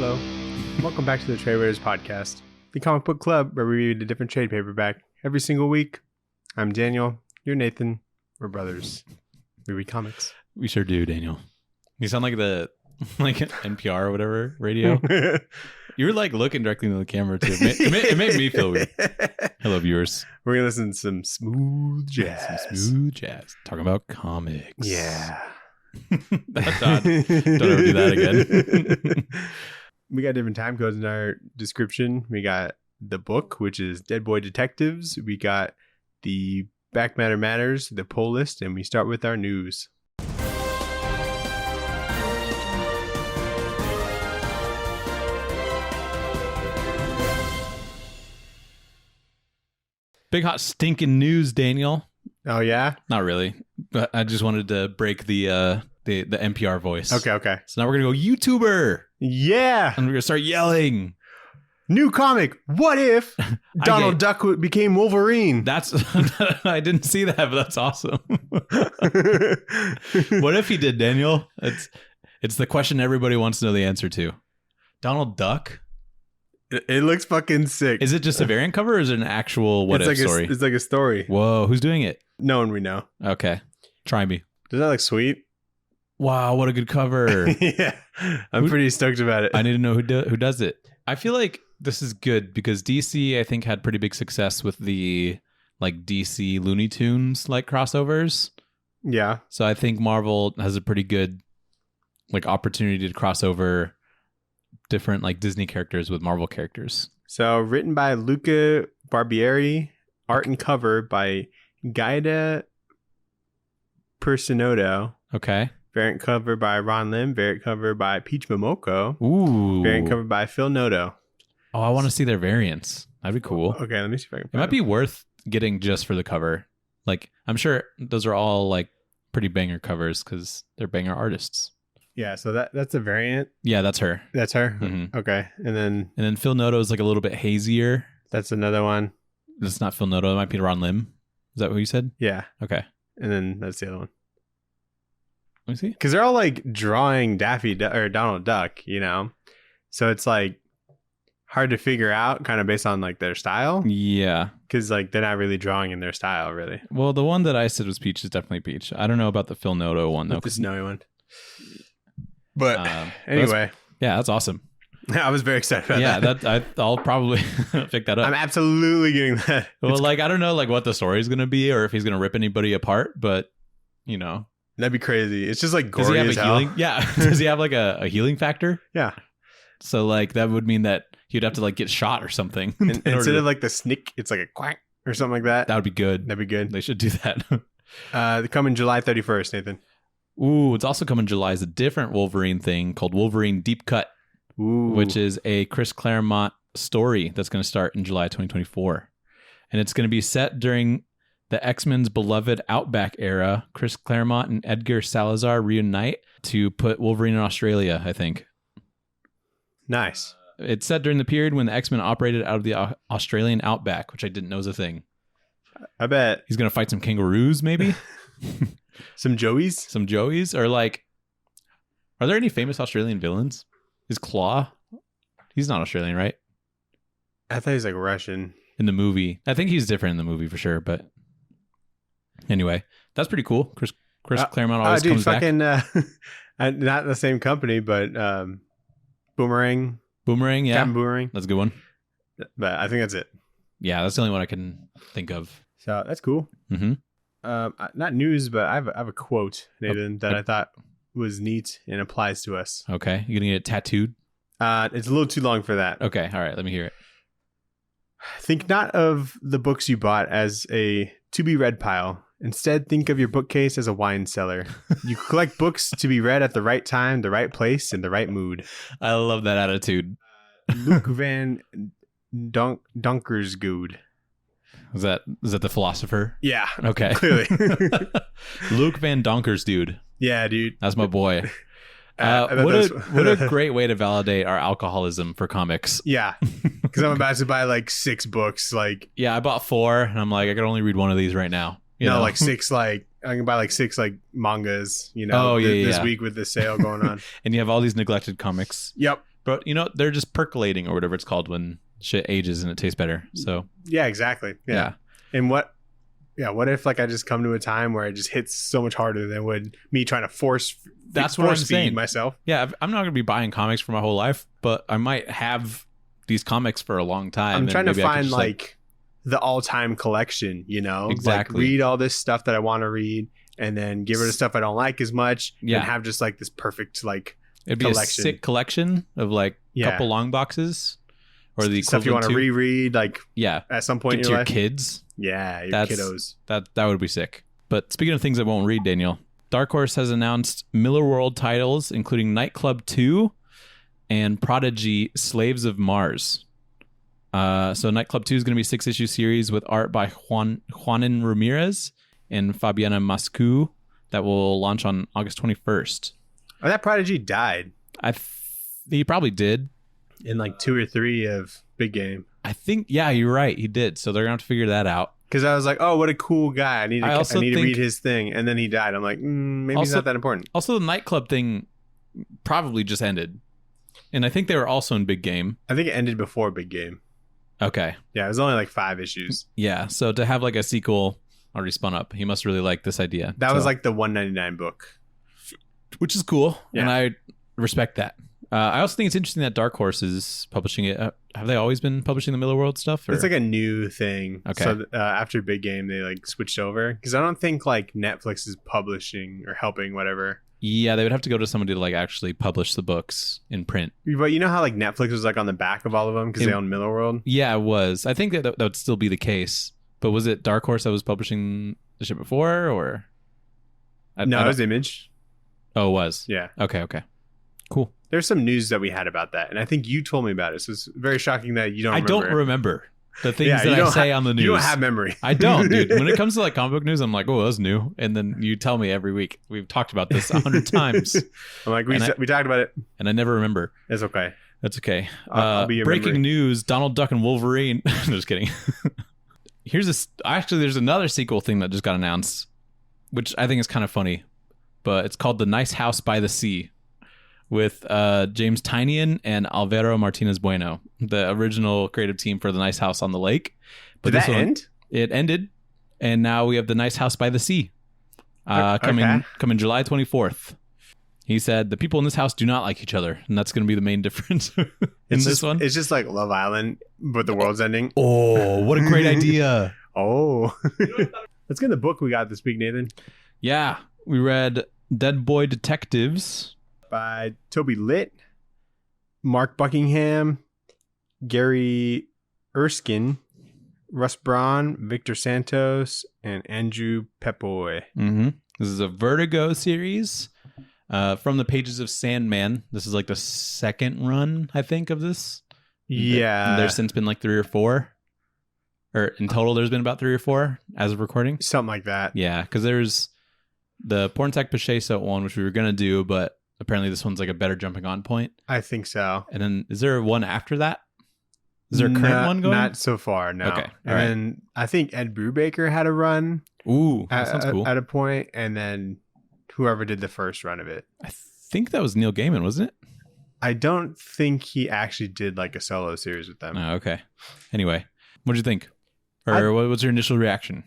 Hello. Welcome back to the Trade Raiders podcast, the comic book club where we read a different trade paperback every single week. I'm Daniel. You're Nathan. We're brothers. We read comics. We sure do, Daniel. You sound like NPR or whatever radio. You were like looking directly into the camera too. It made me feel weird. Hello, viewers. We're gonna listen to some smooth jazz. Talking about comics. Yeah. That's odd. Don't ever do that again. We got different time codes in our description. We got the book, which is Dead Boy Detectives. We got the Back Matter Matters, the poll list, and we start with our news. Big hot stinking news, Daniel. Oh yeah? Not really, but I just wanted to break the NPR voice. Okay. So now we're gonna go YouTuber. Yeah. And we're gonna start yelling. New comic. What if Donald Duck became Wolverine? That's I didn't see that, but that's awesome. What if he did, Daniel? It's the question everybody wants to know the answer to. Donald Duck? It looks fucking sick. Is it just a variant cover or is it an actual what if story? It's like a story. Whoa, who's doing it? No one we know. Okay. Try me. Doesn't that look sweet? Wow, what a good cover. Yeah. I'm pretty stoked about it. I need to know who does it. I feel like this is good because DC, I think, had pretty big success with the like DC Looney Tunes like crossovers. Yeah. So I think Marvel has a pretty good like opportunity to cross over different like Disney characters with Marvel characters. So written by Luca Barbieri, art and cover by Gaida Persinodo. Okay. Variant cover by Ron Lim. Variant cover by Peach Momoko. Ooh. Variant cover by Phil Noto. Oh, I want to see their variants. That'd be cool. Okay, let me see if I can It might be worth getting just for the cover. Like, I'm sure those are all like pretty banger covers because they're banger artists. Yeah, so that's a variant. Yeah, that's her. That's her? Mm-hmm. Okay. And then Phil Noto is like a little bit hazier. That's another one. It's not Phil Noto. It might be Ron Lim. Is that what you said? Yeah. Okay. And then that's the other one. Let me see. Because they're all like drawing or Donald Duck, you know? So it's like hard to figure out kind of based on like their style. Yeah. Because like they're not really drawing in their style, really. Well, the one that I said was Peach is definitely Peach. I don't know about the Phil Noto one, though. The snowy one. But anyway. That's awesome. I was very excited about that. I'll probably pick that up. I'm absolutely getting that. Well, like, I don't know like what the story is going to be or if he's going to rip anybody apart, but, you know. That'd be crazy. It's just like gory Does he have as a hell. healing? Yeah. Does he have like a healing factor? Yeah. So, like, that would mean that he'd have to, like, get shot or something. Instead of, like, the snick, it's like a quack or something like that. That would be good. That'd be good. They should do that. They come in July 31st, Nathan. Ooh, it's also coming July is a different Wolverine thing called Wolverine Deep Cut, which is a Chris Claremont story that's going to start in July 2024. And it's going to be set during the X-Men's beloved Outback era. Chris Claremont and Edgar Salazar reunite to put Wolverine in Australia, I think. Nice. It's set during the period when the X-Men operated out of the Australian Outback, which I didn't know was a thing. I bet. He's going to fight some kangaroos, maybe? Some Joeys? Some Joeys? Or like, are there any famous Australian villains? Is Claw? He's not Australian, right? I thought he was like Russian. In the movie. I think he's different in the movie for sure, but anyway, that's pretty cool. Chris Claremont always comes back. Not the same company, but Boomerang. Boomerang, yeah. Captain Boomerang. That's a good one. But I think that's it. Yeah, that's the only one I can think of. So that's cool. Mm-hmm. Not news, but I have a quote, Nathan, that I thought was neat and applies to us. Okay. You gonna get it tattooed? It's a little too long for that. Okay. All right. Let me hear it. Think not of the books you bought as a to-be-read pile. Instead, think of your bookcase as a wine cellar. You collect books to be read at the right time, the right place, and the right mood. I love that attitude. Luke Van Donkersgoed. Is that the philosopher? Yeah. Okay. Clearly. Luke Van Donkers, dude. Yeah, dude. That's my boy. What a great way to validate our alcoholism for comics. Yeah. Because I'm about to buy like 6 books. Yeah, I bought 4 and I'm like, I can only read one of these right now. You know? Like 6, I can buy like 6 mangas, this week with the sale going on. And you have all these neglected comics. Yep. but they're just percolating or whatever it's called when shit ages and it tastes better. So yeah, exactly. Yeah. And what if like I just come to a time where it just hits so much harder than would me trying to force what I'm saying myself. Yeah, I'm not going to be buying comics for my whole life, but I might have these comics for a long time. I'm trying to find like the all-time collection, exactly. Like read all this stuff that I want to read and then get rid of stuff I don't like as much and have just like this perfect like it'd be collection. A sick collection of like a couple long boxes or the stuff you want to reread like at some point in your life. Kids. Yeah, your kiddos. That would be sick. But speaking of things I won't read, Daniel, Dark Horse has announced Miller World titles, including Nightclub 2 and Prodigy Slaves of Mars. So Nightclub 2 is going to be a 6-issue series with art by Juanin Ramirez and Fabiana Mascu that will launch on August 21st. Oh, that Prodigy died. He probably did. In like 2 or 3 of Big Game. I think, you're right. He did. So they're going to have to figure that out. Because I was like, oh, what a cool guy. I need to read his thing. And then he died. I'm like, maybe he's not that important. Also, the Nightclub thing probably just ended. And I think they were also in Big Game. I think it ended before Big Game. Okay. Yeah, it was only like 5 issues. Yeah. So to have like a sequel already spun up, he must really like this idea. That was like the $1.99 book. Which is cool. Yeah. And I respect that. I also think it's interesting that Dark Horse is publishing it. Have they always been publishing the Miller World stuff? Or? It's like a new thing. Okay. So after Big Game, they like switched over because I don't think like Netflix is publishing or helping whatever. Yeah, they would have to go to somebody to like actually publish the books in print. But you know how like Netflix was like on the back of all of them because they own Miller World? Yeah, it was. I think that would still be the case. But was it Dark Horse that was publishing the shit before or? No, it was Image. Oh, it was? Yeah. Okay. Cool. There's some news that we had about that, and I think you told me about it. So it's very shocking that you don't remember. I don't remember the things that I say on the news. You don't have memory. I don't, dude. When it comes to like comic book news, I'm like, oh, that's new. And then you tell me every week. We've talked about this 100 times. I'm like, we talked about it. And I never remember. It's okay. That's okay. I'll be your breaking memory. News, Donald Duck and Wolverine. I'm just kidding. There's another sequel thing that just got announced, which I think is kind of funny. But it's called The Nice House by the Sea. With James Tynion and Alvaro Martinez Bueno, the original creative team for The Nice House on the Lake. But did that end? It ended, and now we have The Nice House by the Sea coming July 24th. He said, the people in this house do not like each other, and that's going to be the main difference in this one. It's just like Love Island, but the world's ending. Oh, what a great idea. Oh. Let's get the book we got this week, Nathan. Yeah, we read Dead Boy Detectives by Toby Litt, Mark Buckingham, Gary Erskine, Russ Braun, Victor Santos, and Andrew Pepoy. Mm-hmm. This is a Vertigo series from the pages of Sandman. This is like the second run, I think, of this. Yeah. There's since been like 3 or 4. Or in total, there's been about 3 or 4 as of recording. Something like that. Yeah, because there's the Porntek Pacheco one, which we were going to do, but apparently this one's like a better jumping on point. I think so. And then is there one after that? Is there a current one going? Not so far, no. Okay. And then I think Ed Brubaker had a run. Ooh, that sounds cool. At a point, and then whoever did the first run of it. I think that was Neil Gaiman, wasn't it? I don't think he actually did like a solo series with them. Oh, okay. Anyway, what did you think? Or what was your initial reaction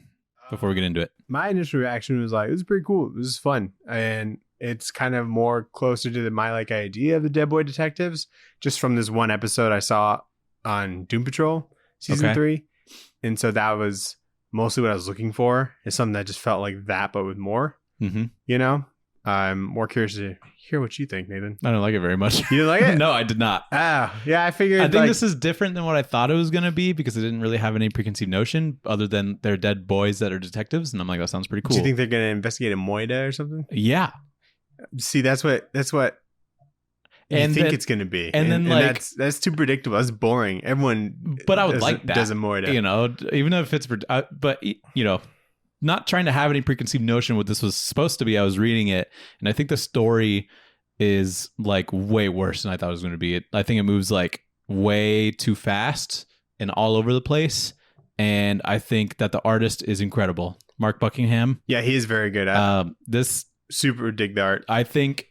before we get into it? My initial reaction was like, it was pretty cool. It was fun. And it's kind of more closer to my like idea of the Dead Boy Detectives, just from this one episode I saw on Doom Patrol season 3. And so that was mostly what I was looking for, is something that just felt like that, but with more. Mm-hmm. You know, I'm more curious to hear what you think, Nathan. I don't like it very much. You didn't like it? No, I did not. Yeah, I figured. I think this is different than what I thought it was going to be, because I didn't really have any preconceived notion other than they're dead boys that are detectives. And I'm like, that sounds pretty cool. Do you think they're going to investigate a Moida or something? Yeah. See, that's what you think it's going to be. And then like, that's too predictable. That's boring. Everyone, but I would like that. Does a Moida. You know, even if it's, but you know, not trying to have any preconceived notion what this was supposed to be. I was reading it, and I think the story is like way worse than I thought it was going to be. I think it moves like way too fast and all over the place. And I think that the artist is incredible. Mark Buckingham. Yeah, he is very good at this. Super dig the art. I think,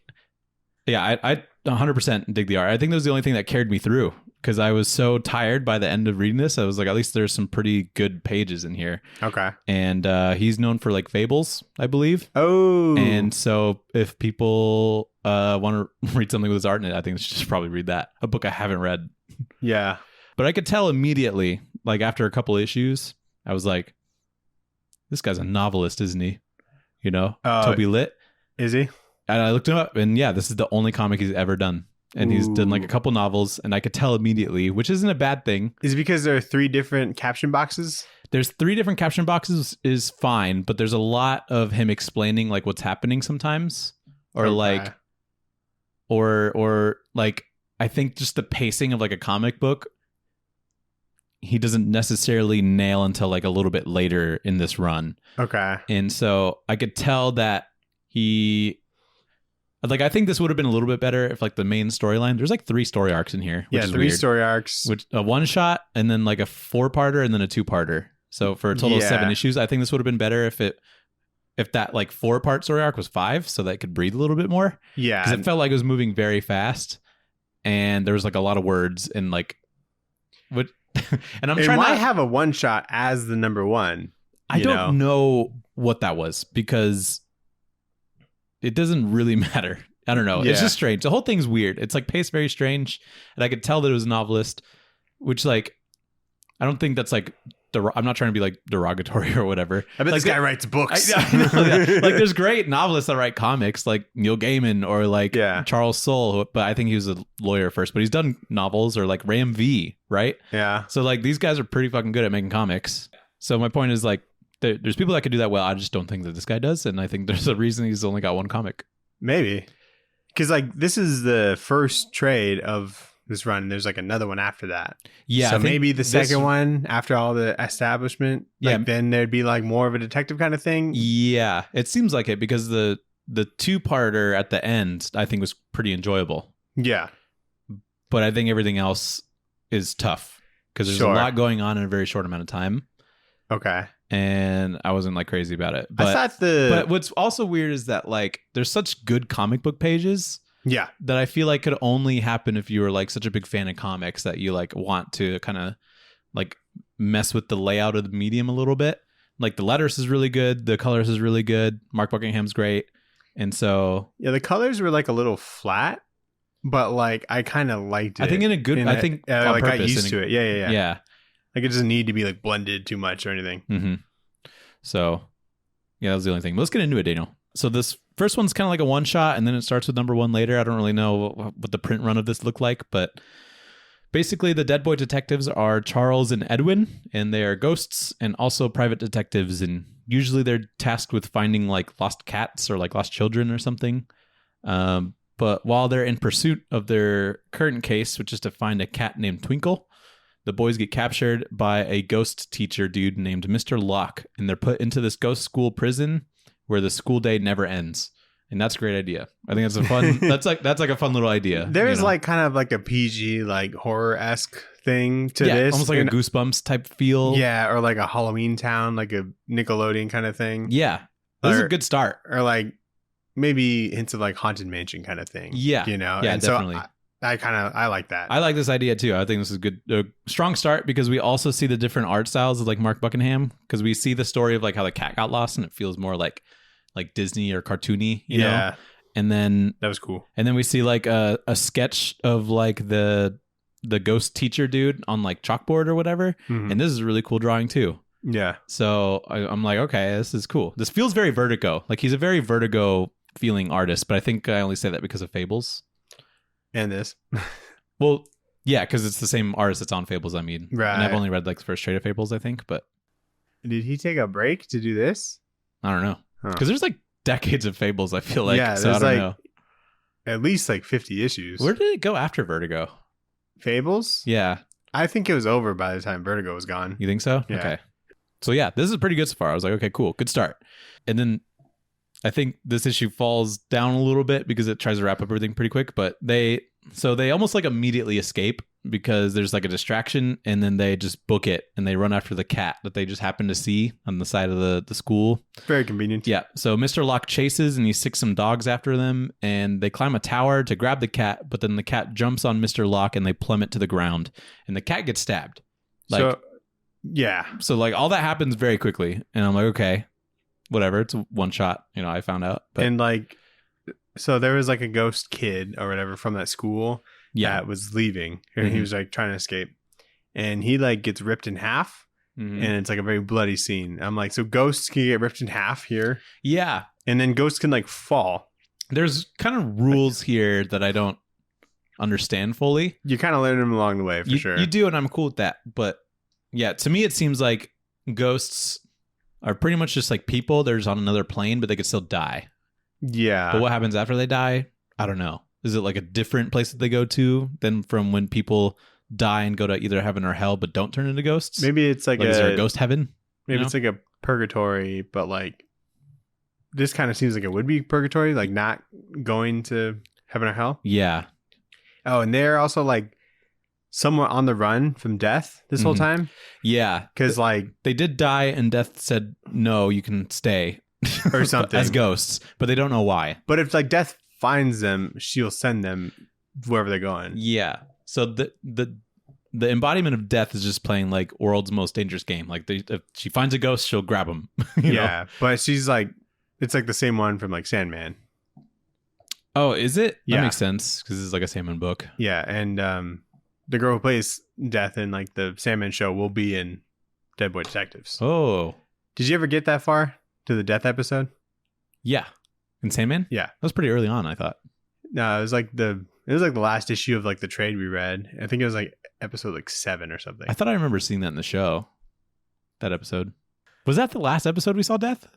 yeah, 100% dig the art. I think that was the only thing that carried me through because I was so tired by the end of reading this. I was like, at least there's some pretty good pages in here. Okay. And he's known for like fables, I believe. Oh. And so if people want to read something with his art in it, I think they should just probably read that. A book I haven't read. Yeah. But I could tell immediately, like after a couple issues, I was like, this guy's a novelist, isn't he? You know, Toby Litt. Is he? And I looked him up, and yeah, this is the only comic he's ever done. And he's done like a couple novels, and I could tell immediately, which isn't a bad thing. Is it because there are 3 different caption boxes? There's 3 different caption boxes is fine, but there's a lot of him explaining like what's happening sometimes. Or like, or like, I think just the pacing of like a comic book, he doesn't necessarily nail until like a little bit later in this run. Okay. And so I could tell that I think this would have been a little bit better if like the main storyline, there's like 3 story arcs in here. Which is 3 weird. story arcs. Which a 1-shot and then like a 4-parter and then a 2-parter. So for a total of 7 issues, I think this would have been better if that like 4-part story arc was 5 so that it could breathe a little bit more. Yeah. Because it felt like it was moving very fast and there was like a lot of words and like what and I'm trying to have a 1-shot as the number 1. I don't know what that was because it doesn't really matter. I don't know. Yeah. It's just strange. The whole thing's weird. It's like paced very strange. And I could tell that it was a novelist, which like, I don't think that's like, I'm not trying to be like derogatory or whatever. I bet like, this guy writes books. I know, yeah. Like there's great novelists that write comics like Neil Gaiman or like Charles Soule, but I think he was a lawyer first, but he's done novels or like Ram V, right? Yeah. So like these guys are pretty fucking good at making comics. So my point is like, there's people that could do that well. I just don't think that this guy does. And I think there's a reason he's only got 1 comic. Maybe. Because like this is the first trade of this run. There's like another one after that. Yeah. So maybe the second one after all the establishment. Like then there'd be like more of a detective kind of thing. Yeah. It seems like it because the 2-parter at the end I think was pretty enjoyable. Yeah. But I think everything else is tough because there's a lot going on in a very short amount of time. Okay. And I wasn't like crazy about it. But what's also weird is that like there's such good comic book pages. Yeah. That I feel like could only happen if you were like such a big fan of comics that you like want to kind of like mess with the layout of the medium a little bit. Like the letters is really good. The colors is really good. Mark Buckingham's great. And so. Yeah, the colors were like a little flat, but like I kind of liked it. I think I got used to it. Yeah. Yeah. Like it doesn't need to be like blended too much or anything. Mm-hmm. So, yeah, that was the only thing. But let's get into it, Daniel. So this first one's kind of like a 1-shot, and then it starts with number 1 later. I don't really know what the print run of this looked like, but basically the Dead Boy detectives are Charles and Edwin, and they are ghosts and also private detectives, and usually they're tasked with finding like lost cats or like lost children or something. But while they're in pursuit of their current case, which is to find a cat named Twinkle, the boys get captured by a ghost teacher dude named Mr. Locke, and they're put into this ghost school prison where the school day never ends. And that's a great idea. I think that's a fun. that's like a fun little idea. There's like kind of like a PG like horror-esque thing to this, almost like a Goosebumps type feel. Yeah, or like a Halloween Town, like a Nickelodeon kind of thing. Yeah, this is a good start. Or like maybe hints of like Haunted Mansion kind of thing. Yeah, you know. Yeah, and definitely. So I like that. I like this idea too. I think this is a strong start because we also see the different art styles of like Mark Buckingham, because we see the story of like how the cat got lost and it feels more like Disney or cartoony, you know? And then that was cool. And then we see like a sketch of like the ghost teacher dude on like chalkboard or whatever. Mm-hmm. And this is a really cool drawing too. Yeah. So I'm like, okay, this is cool. This feels very Vertigo. Like he's a very Vertigo feeling artist, but I think I only say that because of Fables. And this. Well, yeah, because it's the same artist that's on Fables, I mean. Right. And I've only read like the first trade of Fables, I think, but. Did he take a break to do this? I don't know. Because there's like decades of Fables, I feel like. Yeah, so I don't know. At least like 50 issues. Where did it go after Vertigo? Fables? Yeah. I think it was over by the time Vertigo was gone. You think so? Yeah. Okay. So yeah, this is pretty good so far. I was like, okay, cool. Good start. And then I think this issue falls down a little bit because it tries to wrap up everything pretty quick, but they So they almost like immediately escape because there's like a distraction, and then they just book it and they run after the cat that they just happen to see on the side of the school. Very convenient. Yeah. So Mr. Locke chases and he sicks some dogs after them, and they climb a tower to grab the cat, but then the cat jumps on Mr. Locke and they plummet to the ground, and the cat gets stabbed. Like, so like all that happens very quickly, and I'm like, okay, whatever. It's a one shot, I found out. But, and like, so there was like a ghost kid or whatever from that school that was leaving, and he was like trying to escape, and he like gets ripped in half, and it's like a very bloody scene. I'm like, so ghosts can get ripped in half here? Yeah. And then ghosts can like fall. There's kind of rules here that I don't understand fully. You kind of learn them along the way, for sure. You do, and I'm cool with that. But yeah, to me, it seems like ghosts are pretty much just like people. They're just on another plane, but they could still die. Yeah. But what happens after they die? I don't know. Is it like a different place that they go to than from when people die and go to either heaven or hell, but don't turn into ghosts? Maybe it's like is there a ghost heaven? Maybe it's like a purgatory, but like this kind of seems like it would be purgatory, like not going to heaven or hell. Yeah. Oh, and they're also like somewhat on the run from death this whole time. Yeah. Because like they did die and death said, no, you can stay. Or something. As ghosts, but they don't know why. But if like death finds them, she'll send them wherever they're going. Yeah. So the embodiment of death is just playing like world's most dangerous game. Like if she finds a ghost, she'll grab them. Yeah, but she's like, it's like the same one from like Sandman. Oh, is it? Yeah. That makes sense because it's like a Sandman book. Yeah, and the girl who plays Death in like the Sandman show will be in Dead Boy Detectives. Oh. Did you ever get that far to the Death episode? Yeah. In Sandman? Yeah. That was pretty early on, I thought. No, it was like the last issue of like the trade we read. I think it was like episode like 7 or something. I thought I remember seeing that in the show. That episode. Was that the last episode we saw Death?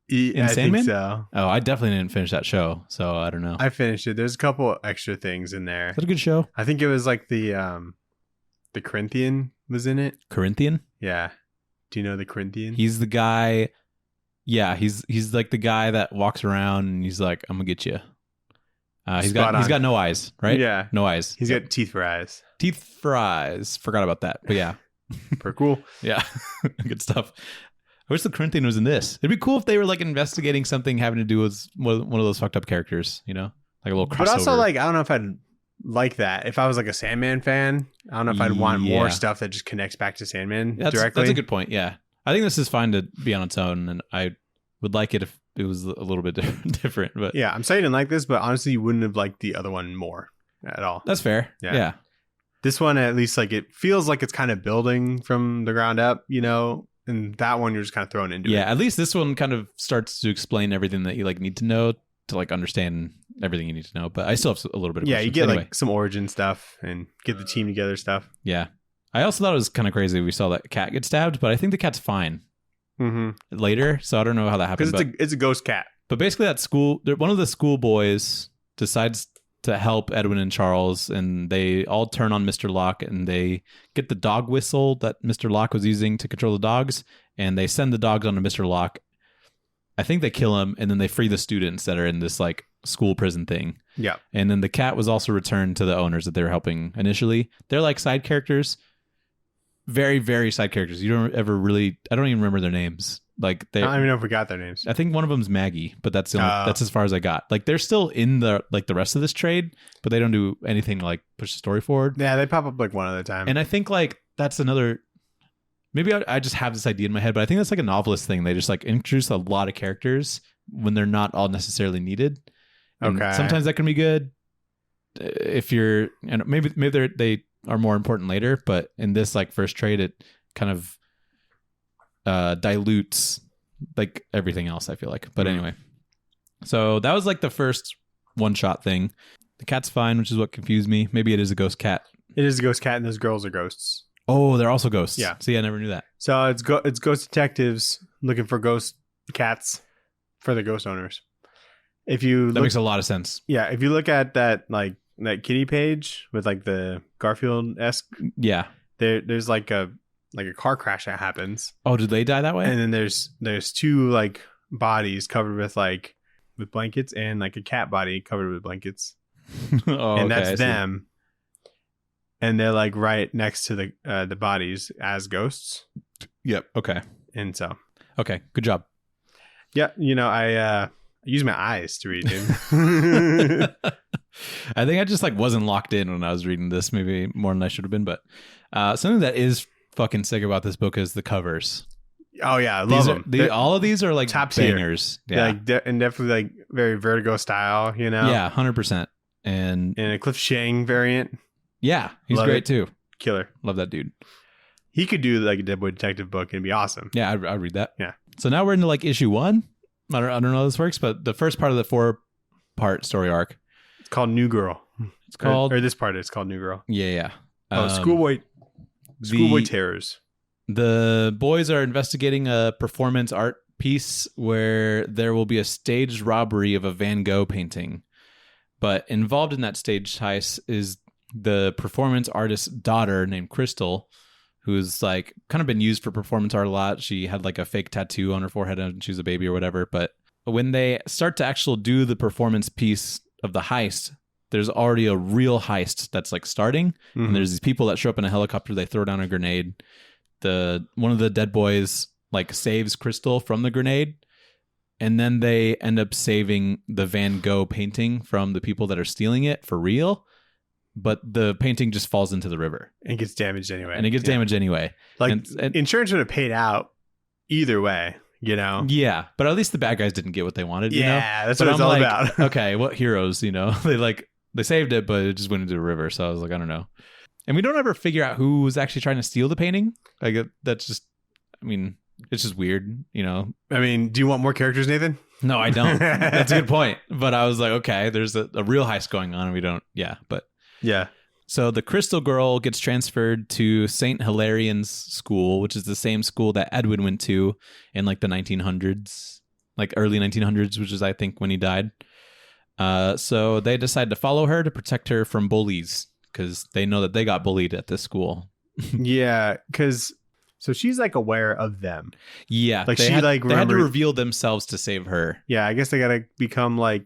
In Sandman? Think so. Oh, I definitely didn't finish that show, so I don't know. I finished it. There's a couple extra things in there. Is that a good show? I think it was like the Corinthian was in it. Corinthian? Yeah. Do you know the Corinthian? He's the guy. Yeah, he's like the guy that walks around and he's like, "I'm gonna get you." He's got no eyes, right? Yeah, no eyes. He's got teeth for eyes. Teeth for eyes. Forgot about that, but yeah, pretty cool. Yeah, good stuff. I wish the Corinthian was in this. It'd be cool if they were like investigating something having to do with one of those fucked up characters, like a little crossover. But also, like, I don't know if I'd like that. If I was like a Sandman fan, I don't know if I'd want more stuff that just connects back to Sandman directly. That's a good point. Yeah, I think this is fine to be on its own, and I would like it if it was a little bit different. But yeah, I'm saying I didn't like this, but honestly, you wouldn't have liked the other one more at all. That's fair. Yeah. This one, at least, like, it feels like it's kind of building from the ground up, and that one you're just kind of thrown into it. Yeah, at least this one kind of starts to explain everything that you like need to know to like understand everything you need to know. But I still have a little bit of you get like some origin stuff and get the team together stuff. Yeah. I also thought it was kind of crazy we saw that cat get stabbed, but I think the cat's fine later, so I don't know how that happened. Because it's a ghost cat. But basically that school, one of the school boys decides to help Edwin and Charles, and they all turn on Mr. Locke, and they get the dog whistle that Mr. Locke was using to control the dogs, and they send the dogs onto Mr. Locke. I think they kill him, and then they free the students that are in this like school prison thing. Yeah. And then the cat was also returned to the owners that they were helping initially. They're like side characters. Very, very side characters. You don't ever really, I don't even remember their names. Like I don't even know if we got their names. I think one of them's Maggie, but that's the only, that's as far as I got. Like they're still in the rest of this trade, but they don't do anything to like push the story forward. Yeah, they pop up like one at a time. And I think like that's another, maybe I just have this idea in my head, but I think that's like a novelist thing. They just like introduce a lot of characters when they're not all necessarily needed. And sometimes that can be good if you're, and maybe they are more important later, but in this like first trade, it kind of dilutes like everything else, I feel like. But anyway, so that was like the first one shot thing. The cat's fine, which is what confused me. Maybe it is a ghost cat. It is a ghost cat, and those girls are ghosts. Oh, they're also ghosts. Yeah. See, I never knew that. So it's ghost detectives looking for ghost cats for the ghost owners. That makes a lot of sense. Yeah, if you look at that like that kitty page with like the Garfield-esque, yeah, there's like a car crash that happens. Oh, did they die that way? And then there's two like bodies covered with blankets and like a cat body covered with blankets. Oh, and okay, I that's see. them. And they're like right next to the bodies as ghosts. Yep. Okay. And so, Okay. Good job. yeah, I use my eyes to read, dude. I think I just like wasn't locked in when I was reading this, maybe more than I should have been. But something that is fucking sick about this book is the covers. Oh yeah, I love them. All of these are like top bangers. Tier. Yeah, like and definitely like very Vertigo style, Yeah, 100%. And a Cliff Chang variant. Yeah, he's love great it. too. Killer. Love that dude. He could do like a Dead Boy Detective book and it'd be awesome. Yeah, I'd read that. Yeah. So now we're into like issue 1. I don't know how this works, but the first part of the 4-part story arc. It's called New Girl. It's called or this part is called New Girl. Yeah. Schoolboy Terrors. The boys are investigating a performance art piece where there will be a staged robbery of a Van Gogh painting. But involved in that staged heist is the performance artist's daughter named Crystal, who's like kind of been used for performance art a lot. She had like a fake tattoo on her forehead and she was a baby or whatever. But when they start to actually do the performance piece of the heist, there's already a real heist that's like starting. Mm-hmm. And there's these people that show up in a helicopter. They throw down a grenade. One of the dead boys like saves Crystal from the grenade. And then they end up saving the Van Gogh painting from the people that are stealing it for real. But the painting just falls into the river. And gets damaged anyway. Like, and insurance would have paid out either way, Yeah, but at least the bad guys didn't get what they wanted, Yeah, that's what it's all about. Okay, what heroes, They saved it, but it just went into the river. So I was like, I don't know. And we don't ever figure out who was actually trying to steal the painting. Like, that's just, it's just weird, do you want more characters, Nathan? No, I don't. That's a good point. But I was like, okay, there's a real heist going on and we don't, Yeah. So the Crystal Girl gets transferred to St. Hilarions School, which is the same school that Edwin went to in like the 1900s, like early 1900s, which is, I think, when he died. So they decide to follow her to protect her from bullies because they know that they got bullied at this school. Yeah, so she's like aware of them. Yeah, like they had to reveal themselves to save her. Yeah, I guess they gotta become like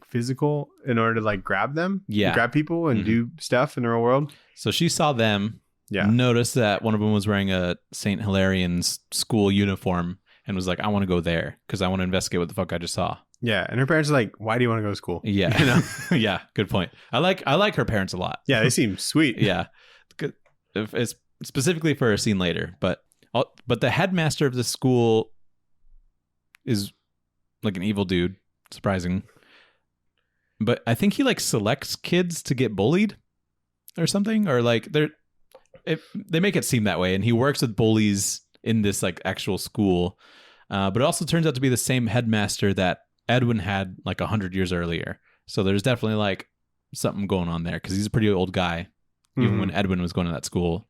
physical in order to like grab them. Yeah, grab people and do stuff in the real world. So she saw them. Yeah, noticed that one of them was wearing a St. Hilarions school uniform and was like, I want to go there because I want to investigate what the fuck I just saw. Yeah, and her parents are like, why do you want to go to school? Yeah, yeah, good point. I like her parents a lot. Yeah, they seem sweet. Yeah, it's specifically for a scene later, but the headmaster of the school is like an evil dude. Surprising, but I think he like selects kids to get bullied or something, or like they make it seem that way, and he works with bullies in this like actual school. But it also turns out to be the same headmaster that Edwin had like 100 years earlier. So there's definitely like something going on there because he's a pretty old guy, even when Edwin was going to that school.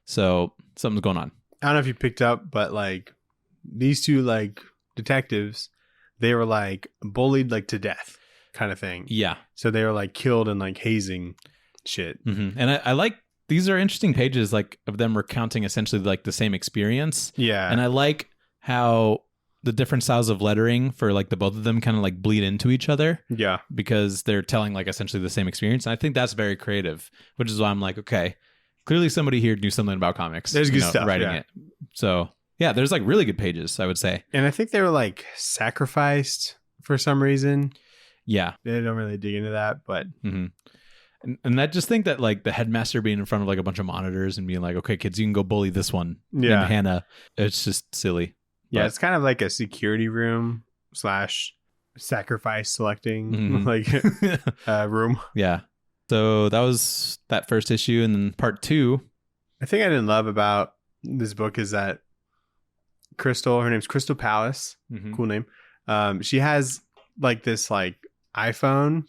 So something's going on. I don't know if you picked up, but like these two like detectives, they were like bullied like to death kind of thing. Yeah. So they were like killed in like hazing shit. Mm-hmm. And I like, these are interesting pages like of them recounting essentially like the same experience. Yeah. And I like how the different styles of lettering for like the both of them kind of like bleed into each other. Yeah. Because they're telling like essentially the same experience. And I think that's very creative, which is why I'm like, okay, clearly somebody here knew something about comics. There's good stuff writing it. So yeah, there's like really good pages, I would say. And I think they were like sacrificed for some reason. Yeah. They don't really dig into that, but and I just think that like the headmaster being in front of like a bunch of monitors and being like, okay, kids, you can go bully this one. Yeah. Hannah. It's just silly. Yeah, But it's kind of like a security room / sacrifice selecting like room. Yeah. So that was that first issue. And then part 2. I think I didn't love about this book is that Crystal, her name's Crystal Palace. Cool name. She has like this like iPhone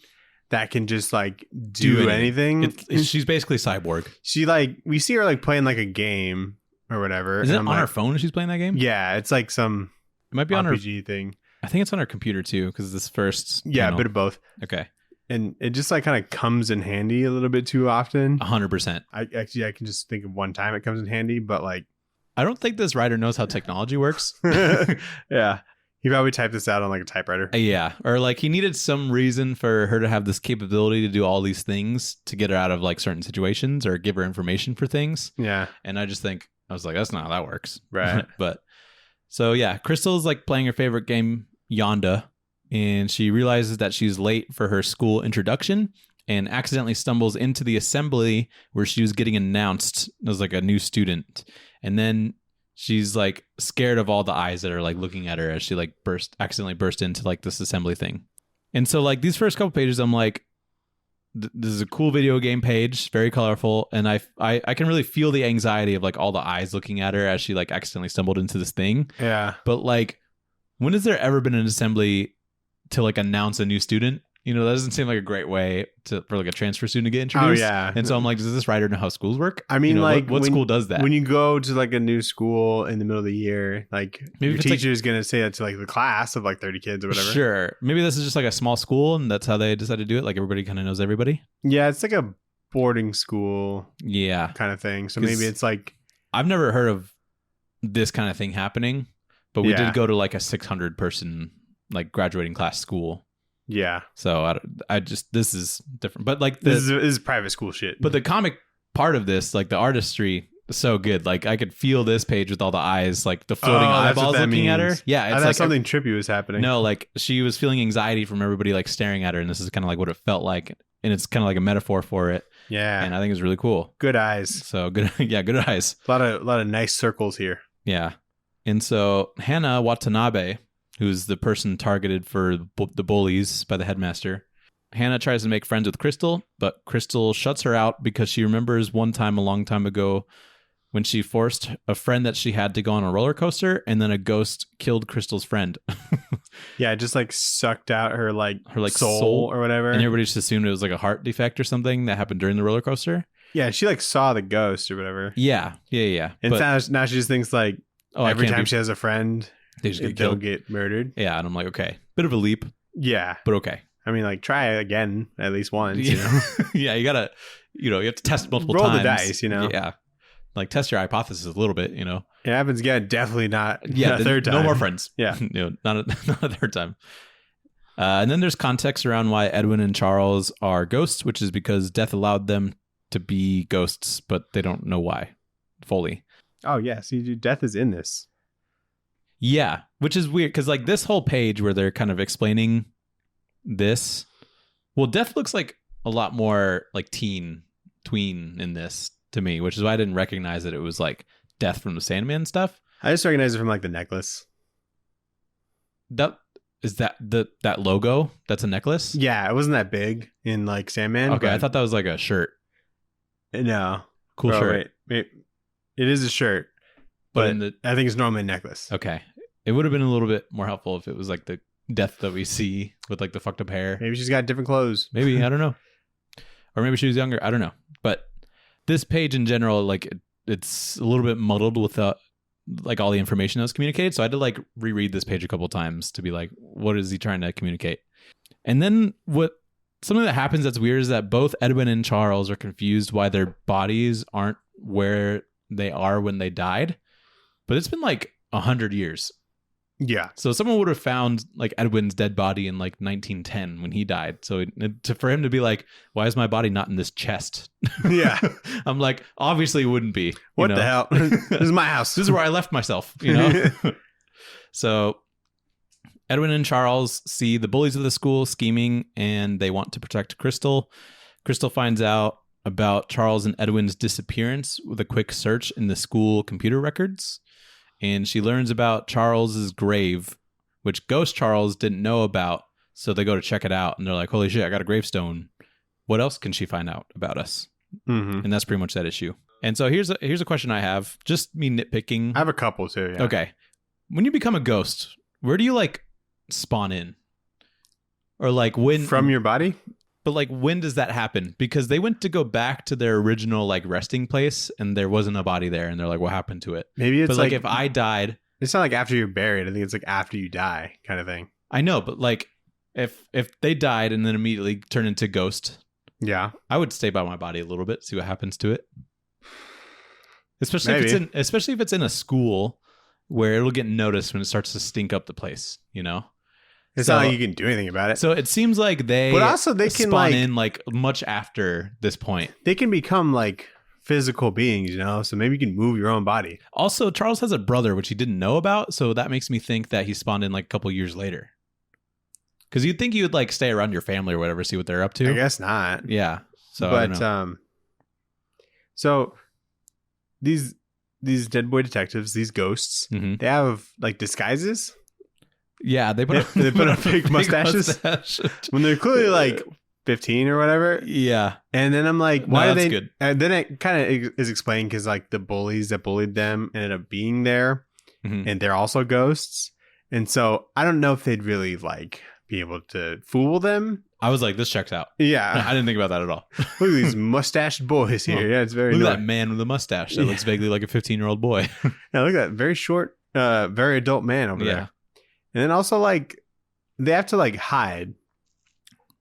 that can just like do anything. She's basically cyborg. She like, we see her like playing like a game or whatever. Is it on her phone she's playing that game? Yeah, it's like some it might be RPG on her thing. I think it's on her computer too, because this first a bit of both. Okay. And it just like kind of comes in handy a little bit too often. 100%. I can just think of one time it comes in handy, but like I don't think this writer knows how technology works. Yeah. He probably typed this out on like a typewriter. Yeah. Or like he needed some reason for her to have this capability to do all these things to get her out of like certain situations or give her information for things. Yeah. And I was like, that's not how that works. Right. But so yeah, Crystal's like playing her favorite game, Yonda, and she realizes that she's late for her school introduction and accidentally stumbles into the assembly where she was getting announced as like a new student. And then she's like scared of all the eyes that are like looking at her as she like accidentally burst into like this assembly thing. And so like these first couple pages, I'm like, this is a cool video game page, very colorful, and I can really feel the anxiety of like all the eyes looking at her as she like accidentally stumbled into this thing. Yeah. But like, when has there ever been an assembly to like announce a new student? You know, that doesn't seem like a great way for like a transfer student to get introduced. Oh yeah. And so I'm like, does this writer know how schools work? I mean, you know, like what school does that? When you go to like a new school in the middle of the year, like Maybe your teacher is going to say that to like the class of like 30 kids or whatever. Sure. Maybe this is just like a small school and that's how they decide to do it. Like everybody kind of knows everybody. Yeah. It's like a boarding school Yeah. kind of thing. So maybe it's like, I've never heard of this kind of thing happening, but we did go to like a 600 person like graduating class school. Yeah. So this is different, but like this is private school shit. But the comic part of this, like the artistry, is so good. Like I could feel this page with all the eyes, like the floating eyeballs looking at her. Yeah, it's like something trippy was happening. No, like she was feeling anxiety from everybody like staring at her, and this is kind of like what it felt like, and it's kind of like a metaphor for it. Yeah, and I think it's really cool. Good eyes. So good, yeah, good eyes. A lot of nice circles here. Yeah, and so Hana Watanabe, who's the person targeted for the bullies by the headmaster. Hana tries to make friends with Crystal, but Crystal shuts her out because she remembers one time a long time ago when she forced a friend that she had to go on a roller coaster, and then a ghost killed Crystal's friend. Yeah, it just like sucked out her soul or whatever. And everybody just assumed it was like a heart defect or something that happened during the roller coaster. Yeah, she like saw the ghost or whatever. Yeah. And now she just thinks like every time she has a friend, they'll get murdered. Yeah, and I'm like, okay, bit of a leap. Yeah, but okay. I mean, like try again at least once. Yeah. You know? Yeah, you gotta, you have to test multiple times. Roll the dice, Yeah, like test your hypothesis a little bit. It happens again. Definitely not. Yeah, a third time. No more friends. Yeah, not a third time. And then there's context around why Edwin and Charles are ghosts, which is because death allowed them to be ghosts, but they don't know why fully. Oh yeah, see, death is in this. Yeah, which is weird because like this whole page where they're kind of explaining this, well, death looks like a lot more like tween in this to me, which is why I didn't recognize that it was like death from the Sandman stuff. I just recognize it from like the necklace. That logo. That's a necklace. Yeah, it wasn't that big in like Sandman. Okay, I thought that was like a shirt. No, cool shirt. Wait. It is a shirt, but I think it's normally a necklace. Okay, it would have been a little bit more helpful if it was like the death that we see with like the fucked up hair. Maybe she's got different clothes. Maybe, I don't know. Or maybe she was younger. I don't know. But this page in general, like it's a little bit muddled with like all the information that was communicated. So I had to like reread this page a couple times to be like, what is he trying to communicate? And then something that happens that's weird is that both Edwin and Charles are confused why their bodies aren't where they are when they died. But it's been like 100 years. Yeah. So someone would have found like Edwin's dead body in like 1910 when he died. So for him to be like, why is my body not in this chest? Yeah. I'm like, obviously it wouldn't be. What the hell? This is my house. This is where I left myself, So Edwin and Charles see the bullies of the school scheming and they want to protect Crystal. Crystal finds out about Charles and Edwin's disappearance with a quick search in the school computer records. And she learns about Charles's grave, which Ghost Charles didn't know about. So they go to check it out and they're like, holy shit, I got a gravestone. What else can she find out about us? Mm-hmm. And that's pretty much that issue. And so here's a question I have, just me nitpicking. I have a couple too. Yeah. Okay. When you become a ghost, where do you like spawn in? Or like when? From your body? But like, when does that happen? Because they went to go back to their original like resting place and there wasn't a body there. And they're like, what happened to it? Maybe it's like if I died. It's not like after you're buried. I think it's like after you die kind of thing. I know, but like if they died and then immediately turned into ghost. Yeah. I would stay by my body a little bit, see what happens to it. Especially if it's in a school where it'll get noticed when it starts to stink up the place, you know? It's not like you can do anything about it. So it seems like they can spawn in like much after this point. They can become like physical beings, you know? So maybe you can move your own body. Also, Charles has a brother, which he didn't know about. So that makes me think that he spawned in like a couple years later. Because you'd think you would like stay around your family or whatever, see what they're up to. I guess not. Yeah. So, but so these dead boy detectives, these ghosts, they have like disguises. Yeah, they put on fake mustaches when they're clearly like 15 or whatever. Yeah, and then I'm like, why are they? Good. And then it kind of is explained because like the bullies that bullied them ended up being there, and they're also ghosts. And so I don't know if they'd really like be able to fool them. I was like, this checks out. Yeah, I didn't think about that at all. Look at these mustached boys here. Yeah, it's very. Look at that man with a mustache that looks vaguely like a 15-year-old boy. Yeah, look at that very short, very adult man over there. And then also, like, they have to, like, hide.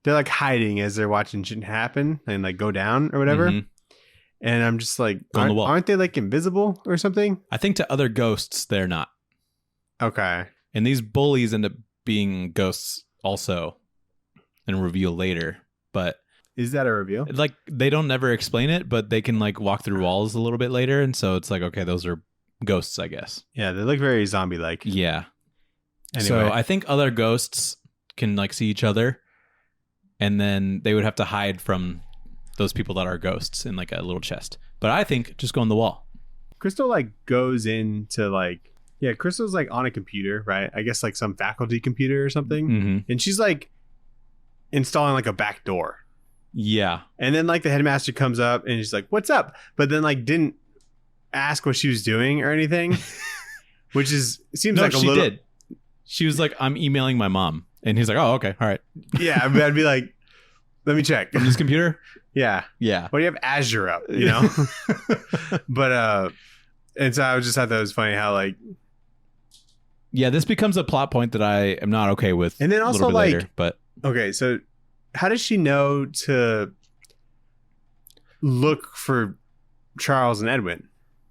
They're, like, hiding as they're watching shit happen and, like, go down or whatever. And I'm just like, aren't they, like, invisible or something? I think to other ghosts, they're not. Okay. And these bullies end up being ghosts also and reveal later. But is that a reveal? Like, they don't never explain it, but they can, like, walk through walls a little bit later. And so it's like, okay, those are ghosts, I guess. Yeah, they look very zombie-like. Yeah. Anyway. So I think other ghosts can like see each other, and then they would have to hide from those people that are ghosts in like a little chest. But I think just go on the wall. Crystal like goes into like, yeah, Crystal's like on a computer, right? I guess like some faculty computer or something. And she's like installing like a back door. Yeah. And then like the headmaster comes up and she's like, what's up? But then like didn't ask what she was doing or anything, which seems like a little... did. She was like, I'm emailing my mom. And he's like, oh, okay. All right. Yeah. I'd be like, let me check. On this computer? Yeah. Yeah. Well, you have Azure up, you know? But, and so I just thought that was funny how like... Yeah, this becomes a plot point that I am not okay with. And then also like... later, but okay, so how does she know to look for Charles and Edwin?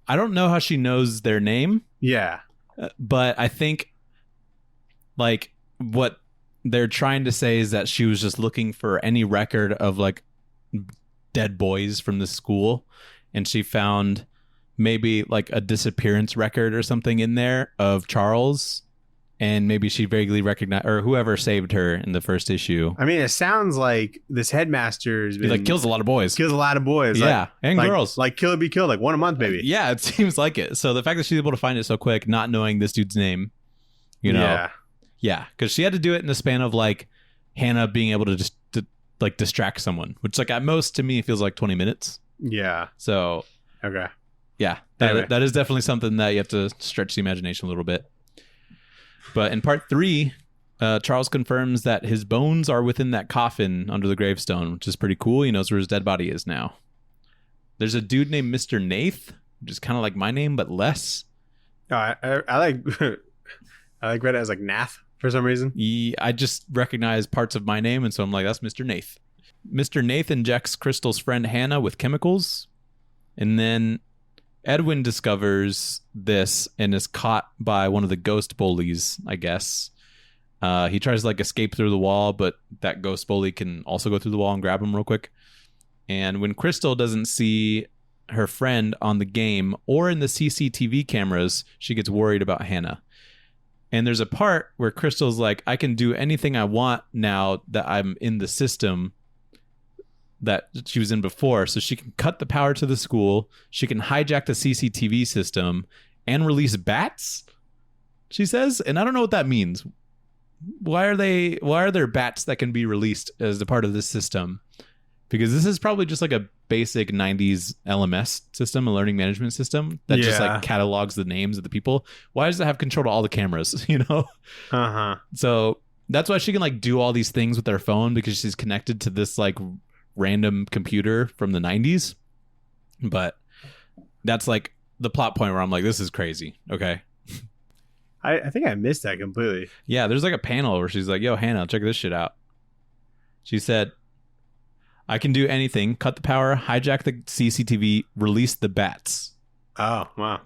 I don't know how she knows their name. Yeah. But I think... like what they're trying to say is that she was just looking for any record of like dead boys from the school, and she found maybe like a disappearance record or something in there of Charles, and maybe she vaguely recognized or whoever saved her in the first issue. I mean, it sounds like this headmaster's been, he like kills a lot of boys. Yeah, like, and girls. Like kill or be killed, like one a month, maybe. Yeah, it seems like it. So the fact that she's able to find it so quick, not knowing this dude's name, you know. Yeah, because she had to do it in the span of like Hannah being able to just like distract someone, which like at most to me feels like 20 minutes. Yeah. So okay. Yeah, that is definitely something that you have to stretch the imagination a little bit. But in part 3, Charles confirms that his bones are within that coffin under the gravestone, which is pretty cool. He knows where his dead body is now. There's a dude named Mr. Nath, which is kind of like my name but less. Oh, I like I like read it as like Nath. For some reason? I just recognize parts of my name, and so I'm like, that's Mr. Nath. Mr. Nath injects Crystal's friend Hannah with chemicals, and then Edwin discovers this and is caught by one of the ghost bullies, I guess. He tries to like escape through the wall, but that ghost bully can also go through the wall and grab him real quick. And when Crystal doesn't see her friend on the game or in the CCTV cameras, she gets worried about Hannah. And there's a part where Crystal's like, I can do anything I want now that I'm in the system that she was in before. So she can cut the power to the school. She can hijack the CCTV system and release bats, she says. And I don't know what that means. Why are there bats that can be released as a part of this system? Because this is probably just like a basic 90s LMS system, a learning management system that just like catalogs the names of the people. Why does it have control to all the cameras, you know? So that's why she can like do all these things with her phone, because she's connected to this like random computer from the 90s. But that's like the plot point where I'm like, this is crazy. Okay. I think I missed that completely. Yeah, there's like a panel where she's like, yo, Hannah, check this shit out. She said, I can do anything, cut the power, hijack the CCTV, release the bats. Oh, wow.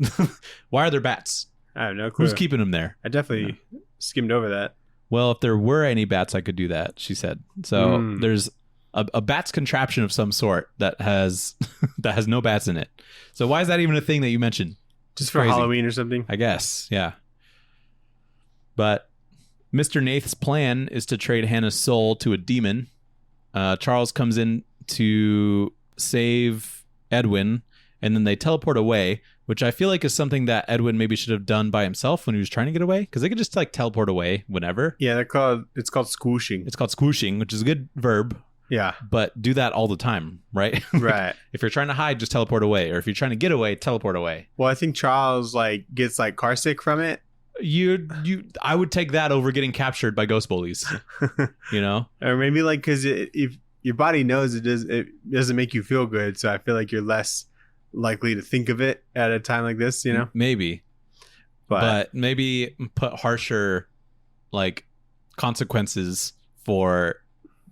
Why are there bats? I have no clue. Who's keeping him there? I definitely skimmed over that. Well, if there were any bats, I could do that, she said. So there's a bat's contraption of some sort that has that has no bats in it. So why is that even a thing that you mentioned? Just for Halloween or something? I guess, yeah. But Mr. Nath's plan is to trade Hannah's soul to a demon. Charles comes in to save Edwin, and then they teleport away, which I feel like is something that Edwin maybe should have done by himself when he was trying to get away, because they could just like teleport away whenever. Yeah, it's called squooshing. It's called squooshing, which is a good verb. Yeah. But do that all the time, right? Right. If you're trying to hide, just teleport away. Or if you're trying to get away, teleport away. Well, I think Charles gets car sick from it. I would take that over getting captured by ghost bullies. Or maybe because if your body knows it doesn't make you feel good, so I feel like you're less likely to think of it at a time like this. Maybe, but maybe put harsher consequences for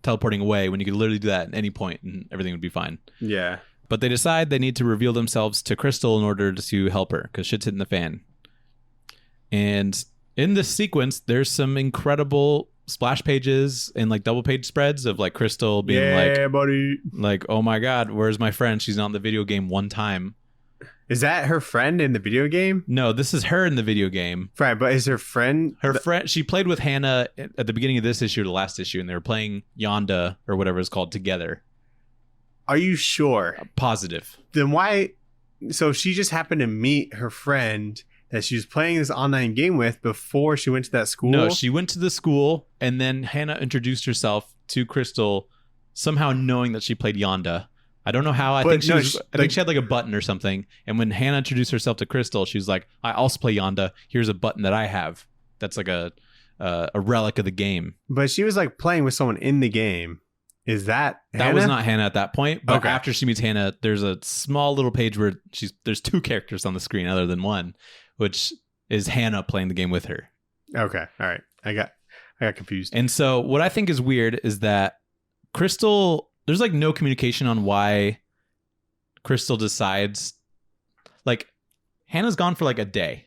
teleporting away when you could literally do that at any point and everything would be fine. Yeah. But they decide they need to reveal themselves to Crystal in order to help her because shit's hitting the fan. And in this sequence, there's some incredible splash pages and double page spreads of Crystal being buddy. Oh my God, where's my friend? She's not in the video game one time. Is that her friend in the video game? No, this is her in the video game. Right, but is her friend... friend, she played with Hannah at the beginning of this issue or the last issue, and they were playing Yonda or whatever it's called together. Are you sure? Positive. Then why... So she just happened to meet her friend that she was playing this online game with before she went to that school? No, she went to the school, and then Hannah introduced herself to Crystal, somehow knowing that she played Yonda. I don't know how. I think she had a button or something. And when Hannah introduced herself to Crystal, she was like, I also play Yonda. Here's a button that I have. That's a relic of the game. But she was playing with someone in the game. Is that Hannah? That was not Hannah at that point. But okay. After she meets Hannah, there's a small little page where there's two characters on the screen other than one, which is Hannah playing the game with her. Okay. All right. I got confused. And so what I think is weird is that Crystal... There's no communication on why Crystal decides. Hannah's gone for a day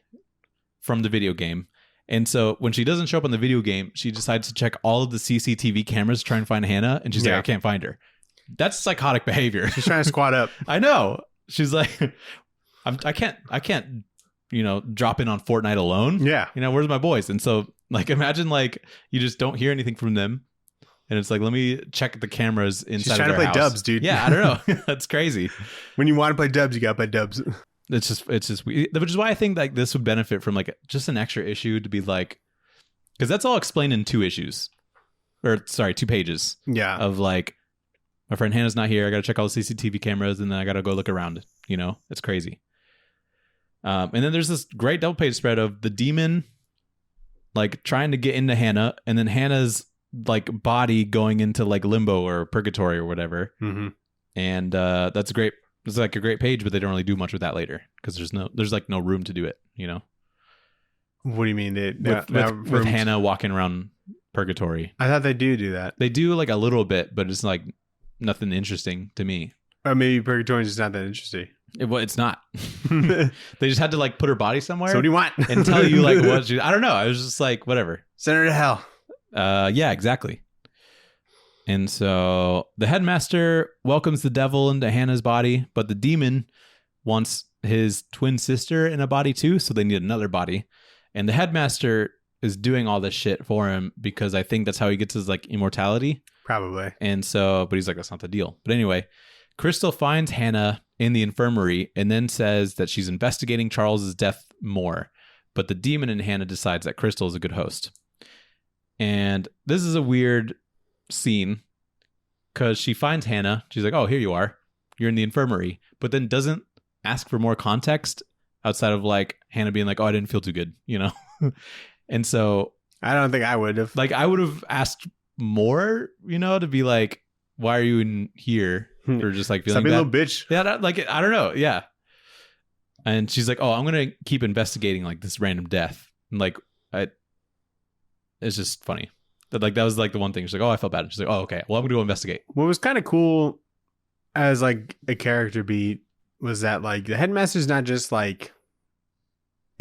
from the video game. And so when she doesn't show up on the video game, she decides to check all of the CCTV cameras to try and find Hannah. And she's like, I can't find her. That's psychotic behavior. She's trying to squat up. I know. She's like, I can't, drop in on Fortnite alone. Yeah. Where's my boys? And so imagine you just don't hear anything from them. And it's let me check the cameras inside. She's trying to play house. dubs, dude. Yeah, I don't know. That's crazy. When you want to play dubs, you got to play dubs. It's just weird. Which is why I think this would benefit from just an extra issue to be because that's all explained in 2 issues. Or sorry, 2 pages. Yeah. Of my friend Hannah's not here. I got to check all the CCTV cameras and then I got to go look around. It's crazy. And then there's this great double page spread of the demon trying to get into Hannah, and then Hannah's body going into limbo or purgatory or whatever. Mm-hmm. And that's great. It's a great page, but they don't really do much with that later because there's no room to do it. What do you mean? With Hannah walking around purgatory. I thought they do that. They do a little bit, but it's nothing interesting to me. Or maybe purgatory is just not that interesting. It's not. They just had to put her body somewhere. So what do you want? And tell you what she... I don't know. I was just whatever. Send her to hell. Yeah, exactly. And so the headmaster welcomes the devil into Hannah's body, but the demon wants his twin sister in a body too, so they need another body. And the headmaster is doing all this shit for him because I think that's how he gets his immortality. Probably. And so, but he's that's not the deal. But anyway, Crystal finds Hannah in the infirmary and then says that she's investigating Charles's death more. But the demon in Hannah decides that Crystal is a good host. And this is a weird scene because she finds Hannah. She's like, oh, here you are. You're in the infirmary. But then doesn't ask for more context outside of Hannah being oh, I didn't feel too good, And so I don't think I would have. I would have asked more, to be why are you in here? Or just feeling Stop bad. a little bitch. Yeah, I don't know. Yeah. And she's like, oh, I'm going to keep investigating this random death. And it's just funny. That was the one thing. She's like, oh, I felt bad. She's like, oh, okay. Well, I'm going to go investigate. What was kind of cool as a character beat was that the headmaster's not just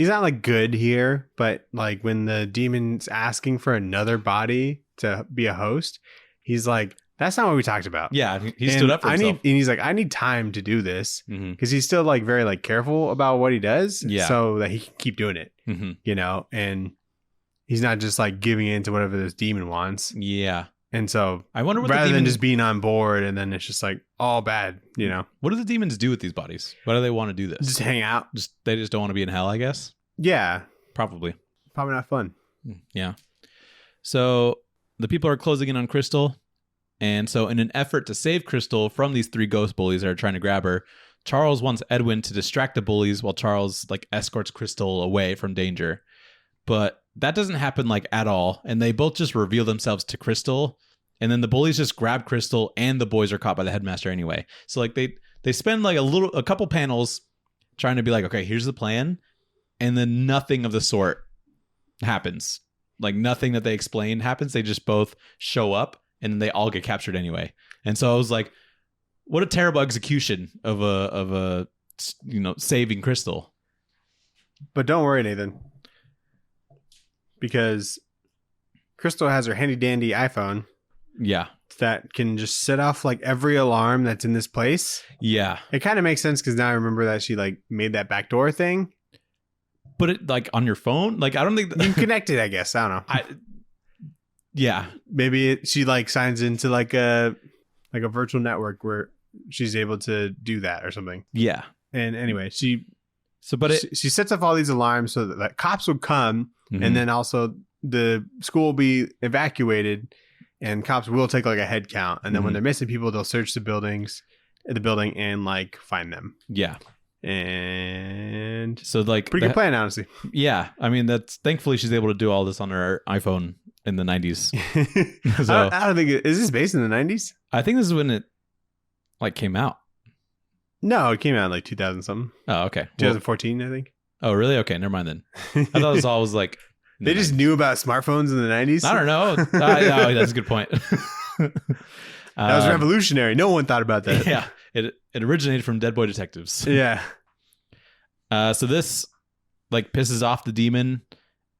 he's not like good here, but like when the demon's asking for another body to be a host, he's like, that's not what we talked about. Yeah, he stood up for himself. And he's like, I need time to do this Mm-hmm. because he's still like very like careful about what he does, Yeah. so that he can keep doing it. Mm-hmm. You know, and he's not just like giving in to whatever this demon wants. Yeah. And so I wonder what rather than just being on board and then it's just like all bad, you know. What do the demons do with these bodies? Why do they want to do this? Just hang out. They just don't want to be in hell, I guess. Yeah. Probably not fun. Yeah. So the people are closing in on Crystal. And so in an effort to save Crystal from these 3 ghost bullies that are trying to grab her, Charles wants Edwin to distract the bullies while Charles like escorts Crystal away from danger. But that doesn't happen like at all. And they both just reveal themselves to Crystal. And then the bullies just grab Crystal and the boys are caught by the headmaster anyway. So like they spend like a couple panels trying to be like, okay, here's the plan. And then nothing of the sort happens. Like nothing that they explained happens. They just both show up and then they all get captured anyway. And so I was like, what a terrible execution of a saving Crystal. But don't worry, Nathan. Because Crystal has her handy dandy iPhone. Yeah. That can just set off like every alarm that's in this place. Yeah. It kind of makes sense because now I remember that she like made that backdoor thing. But it like on your phone? Like I don't think you can connect it, I guess. I don't know. Yeah. Maybe she like signs into like a virtual network where she's able to do that or something. Yeah. And anyway, she sets off all these alarms so that cops will come. Mm-hmm. And then also the school will be evacuated and cops will take like a head count. And then when they're missing people, they'll search the building and like find them. Yeah. And so like pretty good plan, honestly. Yeah. I mean, that's thankfully she's able to do all this on her iPhone in the 90s. So I don't think is this based in the 90s? I think this is when it like came out. No, it came out in like 2000 something. Oh, okay. 2014, I think. Oh, really? Okay, never mind then. I thought this all was like they just knew about smartphones in the 90s. I don't know. No, that's a good point. That was revolutionary. No one thought about that. Yeah, it originated from Dead Boy Detectives. Yeah. So this like pisses off the demon,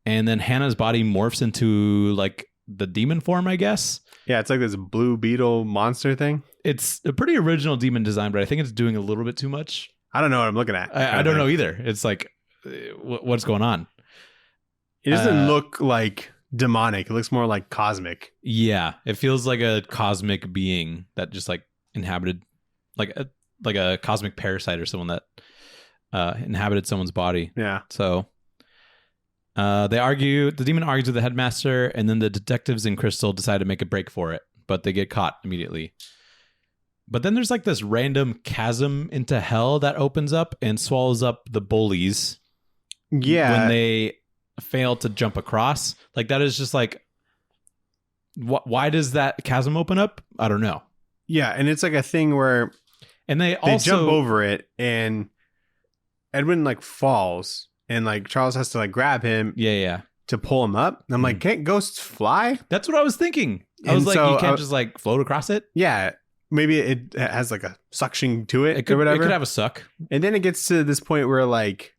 and then Hannah's body morphs into like the demon form, I guess. Yeah, it's like this blue beetle monster thing. It's a pretty original demon design, but I think it's doing a little bit too much. I don't know what I'm looking at. I don't know either. It's like, what's going on? It doesn't look like demonic. It looks more like cosmic. Yeah, it feels like a cosmic being that just like inhabited, like a cosmic parasite or someone that inhabited someone's body. Yeah. So they argue. The demon argues with the headmaster, and then the detectives in Crystal decide to make a break for it, but they get caught immediately. But then there's like this random chasm into hell that opens up and swallows up the bullies. Yeah. When they fail to jump across. Like that is just like, why does that chasm open up? I don't know. Yeah. And it's like a thing where and they jump over it and Edwin like falls and like Charles has to like grab him. Yeah. To pull him up. And I'm like, can't ghosts fly? That's what I was thinking. I was like, you can't just like float across it? Yeah. Maybe it has like a suction to it, or whatever. It could have a suck. And then it gets to this point where like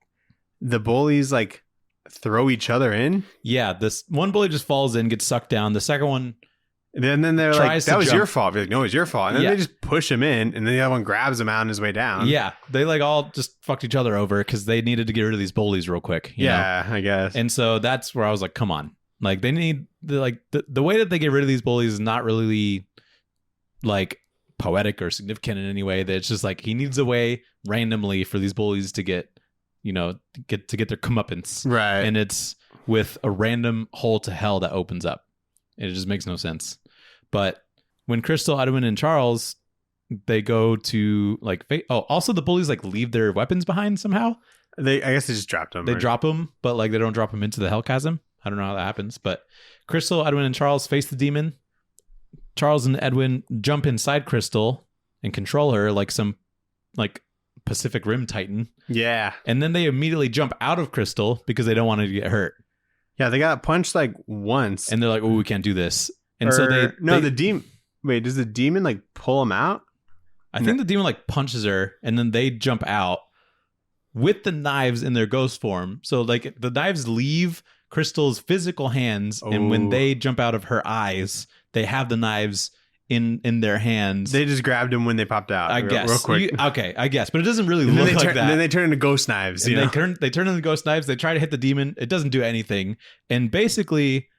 the bullies like throw each other in. Yeah, this one bully just falls in, gets sucked down. The second one, and then they're like, "That was your fault." You're like, "No, it's your fault." And then they just push him in, and then the other one grabs him out on his way down. Yeah, they like all just fucked each other over because they needed to get rid of these bullies real quick. You know? I guess. And so that's where I was like, "Come on!" Like they need the way that they get rid of these bullies is not really like poetic or significant in any way. That it's just like he needs a way randomly for these bullies to get their comeuppance, right? And it's with a random hole to hell that opens up. It just makes no sense. But when Crystal, Edwin, and Charles, they go to like also the bullies like leave their weapons behind somehow. I guess they just dropped them. They drop them, but like they don't drop them into the hell chasm. I don't know how that happens. But Crystal, Edwin, and Charles face the demon. Charles and Edwin jump inside Crystal and control her like some like Pacific Rim Titan. Yeah. And then they immediately jump out of Crystal because they don't want to get hurt. Yeah, they got punched like once. And they're like, "Oh, we can't do this." And so the demon. Wait, does the demon like pull him out? I think the demon like punches her and then they jump out. with the knives in their ghost form. So like the knives leave Crystal's physical hands, and when they jump out of her eyes, they have the knives in their hands. They just grabbed them when they popped out. I guess. Real quick. Okay, I guess. But it doesn't really look like that. Then they turn into ghost knives. And they turn into ghost knives. They try to hit the demon. It doesn't do anything. And basically,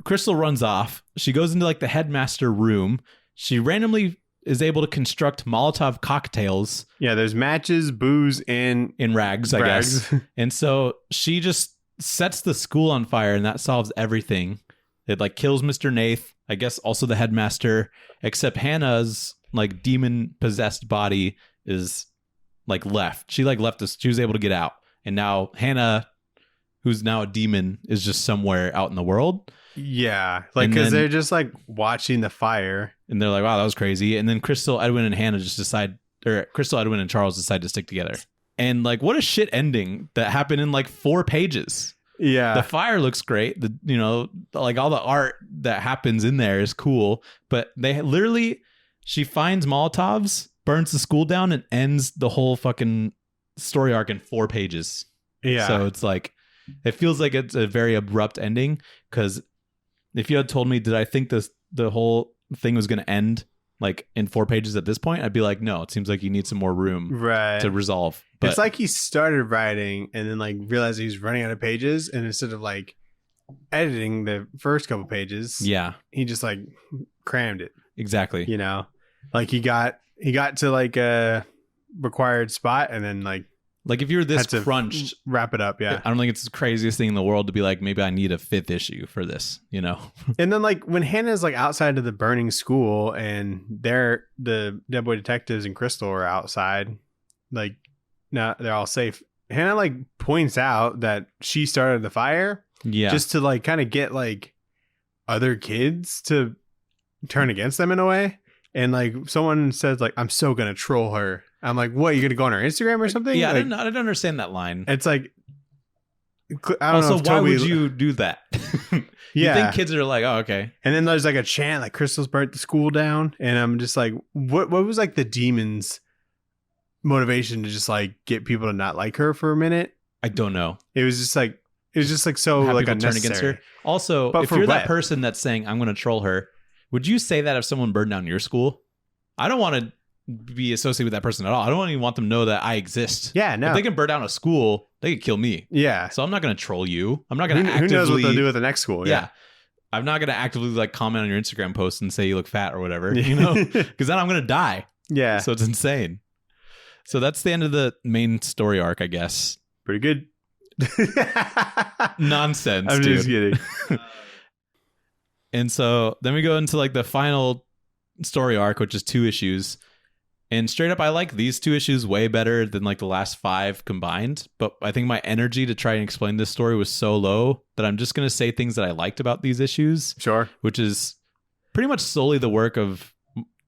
Crystal runs off. She goes into like the headmaster room. She randomly is able to construct Molotov cocktails. Yeah, there's matches, booze, and in rags, I guess. And so she just sets the school on fire, and that solves everything. It like kills Mr. Nath, I guess also the headmaster, except Hannah's like demon possessed body is like left. She like left us. She was able to get out. And now Hannah, who's now a demon, is just somewhere out in the world. Yeah. Like, because they're just like watching the fire. And they're like, wow, that was crazy. And then Crystal, Edwin, and Hannah just decide, or Crystal, Edwin, and Charles decide to stick together. And like, what a shit ending that happened in like 4 pages. Yeah. The fire looks great. Like all the art that happens in there is cool. But they literally, she finds Molotovs, burns the school down, and ends the whole fucking story arc in 4 pages. Yeah. So it's like, it feels like it's a very abrupt ending. Because if you had told me, did I think the whole thing was going to end like in 4 pages at this point, I'd be like, no, it seems like you need some more room to resolve. But it's like he started writing and then like realized he was running out of pages, and instead of like editing the first couple pages, he just like crammed it. Exactly. You know, like he got to like a required spot, and then like if you're this crunched, wrap it up. Yeah. I don't think it's the craziest thing in the world to be like, maybe I need a 5th issue for this, you know? And then like when Hannah's like outside of the burning school, and the Dead Boy detectives and Crystal are outside, like, now they're all safe. Hannah like points out that she started the fire. Yeah. Just to like kind of get like other kids to turn against them in a way. And like someone says like, I'm so gonna troll her. I'm like, what? You're gonna go on her Instagram or something? Yeah, like, I didn't understand that line. It's like, I don't know. Also, why would you do that? You think kids are like, oh, okay. And then there's like a chant like Crystal's burnt the school down, and I'm just like, what was like the demon's motivation to just like get people to not like her for a minute? I don't know. It was just like so like unnecessary. Turn against her. Also, but if you're that person that's saying I'm going to troll her, would you say that if someone burned down your school? I don't want to be associated with that person at all. I don't even want them to know that I exist. Yeah, no. If they can burn down a school, they could kill me. Yeah. So I'm not going to troll you. I'm not going to actively... Who knows what they'll do with the next school? Yeah. I'm not going to actively like comment on your Instagram post and say you look fat or whatever, you know? Because then I'm going to die. Yeah. So it's insane. So that's the end of the main story arc, I guess. Pretty good. Nonsense, I'm dude. just kidding. And so then we go into like the final story arc, which is 2 issues. And straight up, I like these 2 issues way better than like the last 5 combined. But I think my energy to try and explain this story was so low that I'm just going to say things that I liked about these issues. Sure. Which is pretty much solely the work of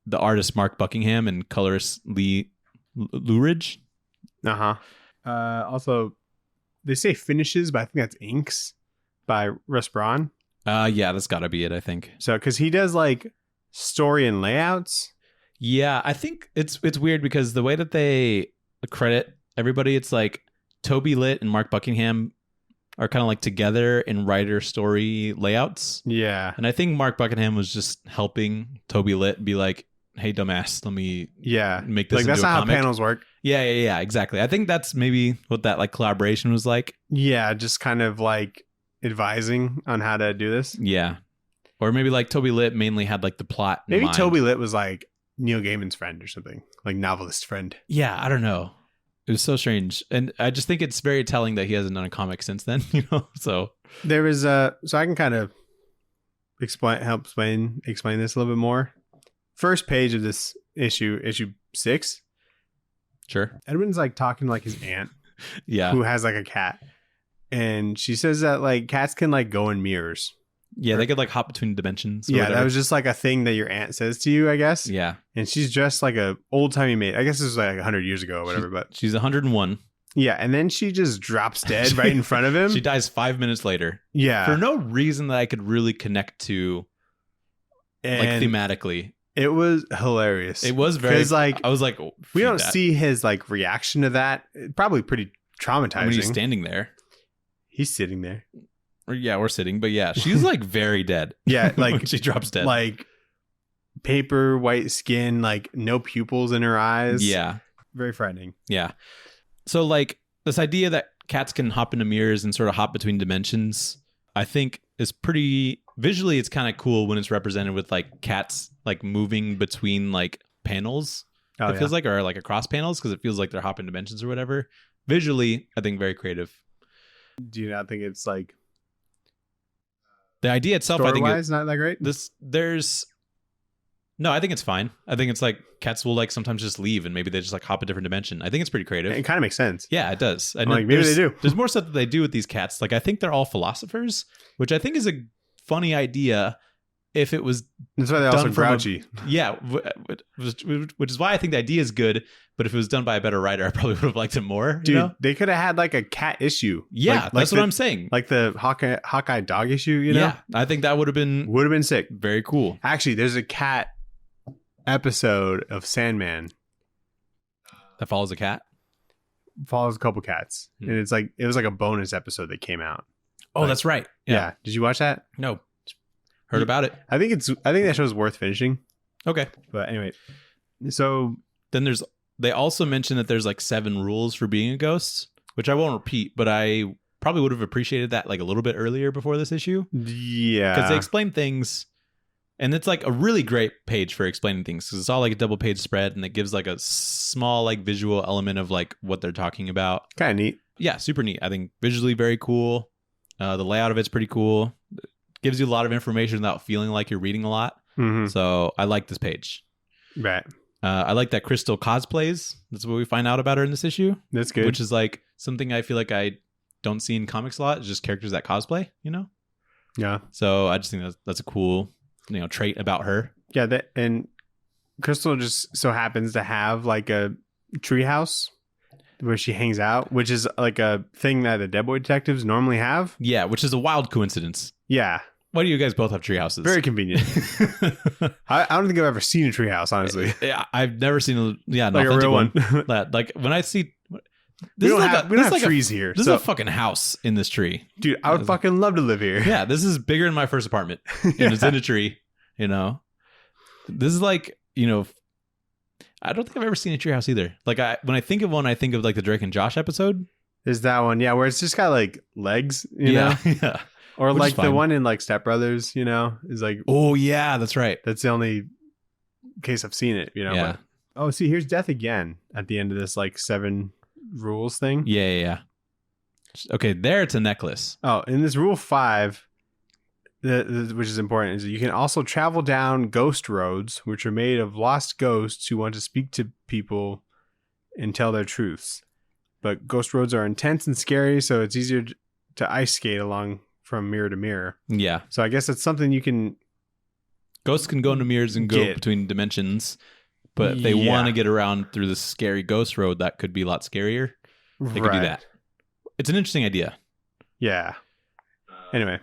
the artist Mark Buckingham and colorist Lee Luridge. Also, they say finishes, but I think that's inks by Russ Braun. Yeah, that's got to be it, I think. So, because he does like story and layouts. Yeah, I think it's weird because the way that they credit everybody, it's like Toby Litt and Mark Buckingham are kind of like together in writer story layouts. Yeah. And I think Mark Buckingham was just helping Toby Litt be like, hey, dumbass, let me make this like that's into not a comic. how panels work. Yeah, exactly. I think that's maybe what that like collaboration was like. Yeah, just kind of like advising on how to do this. Yeah. Or maybe like Toby Litt mainly had like the plot in maybe mind. Toby Litt was like Neil Gaiman's friend or something, like novelist friend. Yeah, I don't know. It was so strange. And I just think it's very telling that he hasn't done a comic since then, you know? So there is so I can kind of explain this a little bit more. First page of this issue 6. Sure. Edwin's like talking to like his aunt. Yeah. Who has like a cat. And she says that like cats can like go in mirrors. Yeah, they could like hop between dimensions. Yeah, that was just like a thing that your aunt says to you, I guess. Yeah. And she's dressed like a old timey maid. I guess this was like 100 years ago or whatever, but she's 101. Yeah, and then she just drops dead right in front of him. She dies 5 minutes later. Yeah. For no reason that I could really connect to like thematically. It was hilarious. It was very, like, I was like, oh, we don't see his like reaction to that. Probably pretty traumatizing. I mean, he's standing there. He's sitting there. Or, yeah, we're sitting, but yeah, she's like very dead. Yeah, like when she drops dead. Like paper white skin, like no pupils in her eyes. Yeah. Very frightening. Yeah. So like this idea that cats can hop into mirrors and sort of hop between dimensions, I think is pretty visually. It's kind of cool when it's represented with like cats like moving between like panels. It feels like, or like across panels, because it feels like they're hopping dimensions or whatever. Visually, I think very creative. Do you not think it's like the idea itself? I think story-wise not that great. No, I think it's fine. I think it's like cats will like sometimes just leave and maybe they just like hop a different dimension. I think it's pretty creative. It kind of makes sense. Yeah, it does. I know like maybe they do. There's more stuff that they do with these cats. Like I think they're all philosophers, which I think is a funny idea. If it was, that's why they're also grouchy. Which is why I think the idea is good. But if it was done by a better writer, I probably would have liked it more. Dude, you know? they could have had like a cat issue. Yeah, that's what I'm saying. Like the Hawkeye dog issue. You know? Yeah, I think that would have been sick. Very cool. Actually, there's a cat episode of Sandman that follows a cat. Follows a couple cats, and it's like it was like a bonus episode that came out. Oh, like, that's right. Yeah. Did you watch that? No. Heard about it. I think that show's worth finishing. Okay. But anyway, so then they also mentioned that there's like 7 rules for being a ghost, which I won't repeat, but I probably would have appreciated that like a little bit earlier before this issue. Yeah. Because they explain things, and it's like a really great page for explaining things, because it's all like a double page spread, and it gives like a small like visual element of like what they're talking about. Kind of neat. Yeah, super neat. I think visually very cool. The layout of it's pretty cool. Gives you a lot of information without feeling like you're reading a lot. Mm-hmm. So I like this page. Right. I like that Crystal cosplays. That's what we find out about her in this issue. That's good. Which is like something I feel like I don't see in comics a lot. It's just characters that cosplay, you know? Yeah. So I just think that's a cool, trait about her. Yeah. And Crystal just so happens to have like a treehouse where she hangs out, which is like a thing that the Dead Boy detectives normally have. Yeah, which is a wild coincidence. Yeah. Why do you guys both have treehouses? Very convenient. I don't think I've ever seen a treehouse, honestly. Yeah, I've never seen an like a real one. Like when I see, we don't have trees here. This is a fucking house in this tree, dude. I would fucking love to live here. Yeah, this is bigger than my first apartment, and it's in a tree. This is like I don't think I've ever seen a treehouse either. Like when I think of one, I think of like the Drake and Josh episode. There's that one, yeah, where it's just got like legs, you know? Yeah. Or like the one in like Step Brothers, is like, oh yeah, that's right. That's the only case I've seen it, Yeah. But, see, here's death again at the end of this like 7 rules thing. Yeah. Okay, there it's a necklace. Oh, in this rule 5, which is important, is that you can also travel down ghost roads, which are made of lost ghosts who want to speak to people and tell their truths. But ghost roads are intense and scary, so it's easier to ice skate along from mirror to mirror. Yeah. So I guess that's something you can... Ghosts can go into mirrors and go between dimensions, but if they want to get around through the scary ghost road, that could be a lot scarier. They could do that. It's an interesting idea. Yeah. Anyway.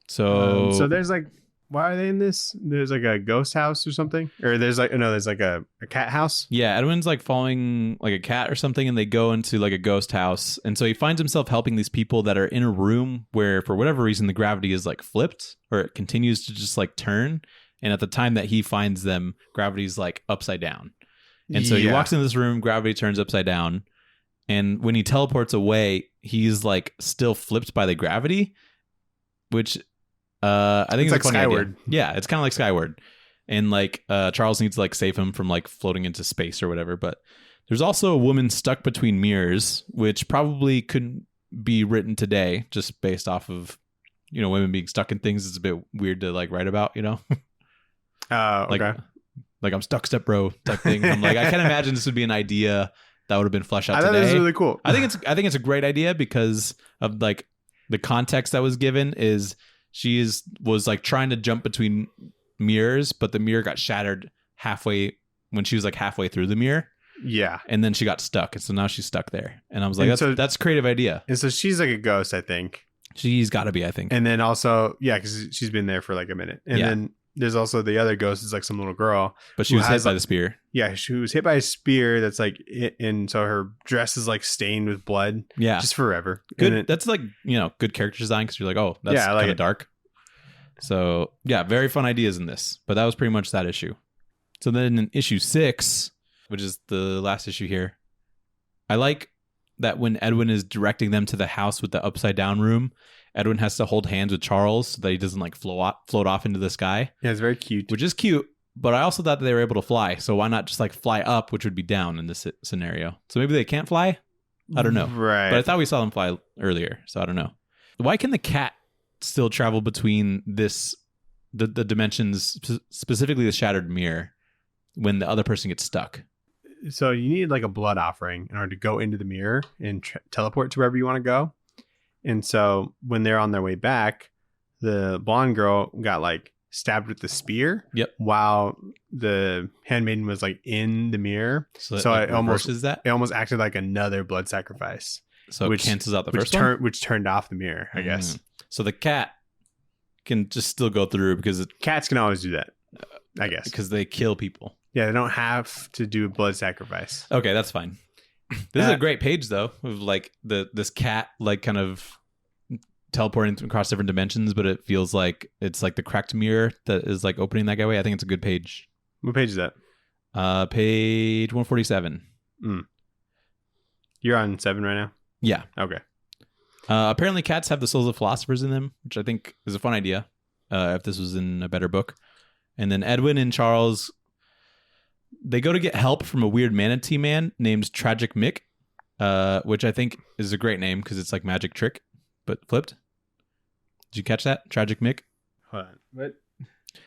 So there's like... Why are they in this? There's like a ghost house or something? Or there's like a cat house? Yeah, Edwin's like following like a cat or something, and they go into like a ghost house. And so he finds himself helping these people that are in a room where for whatever reason the gravity is like flipped, or it continues to just like turn. And at the time that he finds them, gravity's like upside down. And so he walks into this room, gravity turns upside down. And when he teleports away, he's like still flipped by the gravity, which... I think it's like Skyward. Idea. Yeah, it's kind of like Skyward. And like Charles needs to like save him from like floating into space or whatever. But there's also a woman stuck between mirrors, which probably couldn't be written today just based off of, women being stuck in things. It's a bit weird to like write about, okay. Like I'm stuck, step bro type thing. I'm like, I can't imagine this would be an idea that would have been fleshed out I today. thought this was really cool. I think it's a great idea because of like the context that was given is she was like trying to jump between mirrors, but the mirror got shattered halfway when she was like halfway through the mirror. Yeah. And then she got stuck. And so now she's stuck there. And I was like, that's a creative idea. And so she's like a ghost, I think. She's got to be, I think. And then also, yeah, because she's been there for like a minute. And then there's also the other ghost is like some little girl. But she was hit by the spear. Yeah, she was hit by a spear that's like, and so her dress is like stained with blood. Yeah. Just forever. Good. That's like, good character design because you're like, oh, that's kind of dark. So, yeah, very fun ideas in this. But that was pretty much that issue. So then in issue 6, which is the last issue here, I like that when Edwin is directing them to the house with the upside down room, Edwin has to hold hands with Charles so that he doesn't like float off into the sky. Yeah, it's very cute. Which is cute, but I also thought that they were able to fly. So why not just like fly up, which would be down in this scenario? So maybe they can't fly? I don't know. Right. But I thought we saw them fly earlier, so I don't know. Why can the cat still travel between the dimensions, specifically the shattered mirror, when the other person gets stuck? So you need like a blood offering in order to go into the mirror and teleport to wherever you want to go. And so when they're on their way back, the blonde girl got like stabbed with the spear. Yep. While the handmaiden was like in the mirror. So it almost acted like another blood sacrifice. So it cancels out the first one? Which turned off the mirror, I guess. So the cat can just still go through because cats can always do that, I guess. Because they kill people. Yeah, they don't have to do a blood sacrifice. Okay, that's fine. This is a great page though, of like this cat like kind of teleporting across different dimensions, but it feels like it's like the cracked mirror that is like opening that guy way. I think it's a good page. What page is that? Page 147. You're on 7 right now? Yeah. Okay. Apparently cats have the souls of philosophers in them, which I think is a fun idea if this was in a better book. And then Edwin and Charles, they go to get help from a weird manatee man named Tragic Mick, which I think is a great name because it's like magic trick, but flipped. Did you catch that? Tragic Mick? Hold on. What?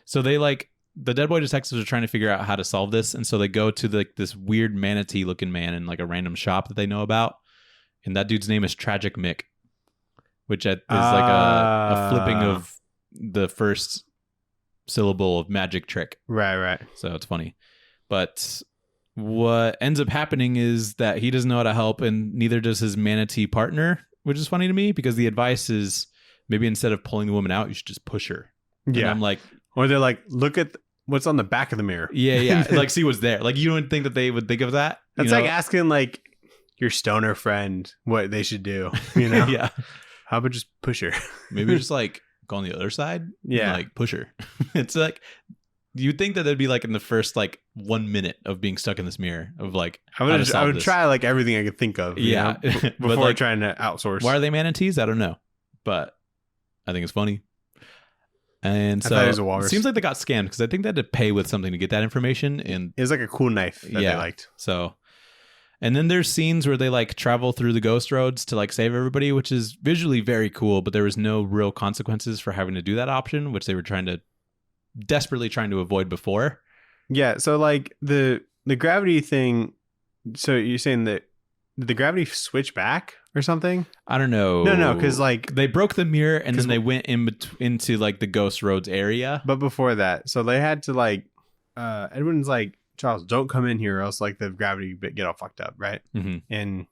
So they like, the Dead Boy detectives are trying to figure out how to solve this. And so they go to like this weird manatee looking man in like a random shop that they know about. And that dude's name is Tragic Mick, which is like a flipping of the first syllable of magic trick. Right. So it's funny. But what ends up happening is that he doesn't know how to help, and neither does his manatee partner, which is funny to me because the advice is maybe instead of pulling the woman out, you should just push her. Yeah. And I'm like, or they're like, look at what's on the back of the mirror. Yeah. Like, see what's there. Like, you don't think that they would think of that? That's like asking like your stoner friend what they should do. You know? Yeah. How about just push her? Maybe just like go on the other side. Yeah. And, like push her. It's like, you'd think that that'd be like in the first like 1 minute of being stuck in this mirror of like, I would try like everything I could think of. Yeah. Before like, trying to outsource. Why are they manatees? I don't know. But I think it's funny. And so it seems like they got scammed because I think they had to pay with something to get that information. And it was like a cool knife that they liked. So, and then there's scenes where they like travel through the ghost roads to like save everybody, which is visually very cool, but there was no real consequences for having to do that option, which they were desperately trying to avoid before. Yeah. So like the gravity thing. So you're saying that did the gravity switch back or something? I don't know. No, because like they broke the mirror and then they went into like the ghost roads area. But before that, so they had to like Edwin's like, Charles, don't come in here or else like the gravity get all fucked up, right? Mm-hmm. And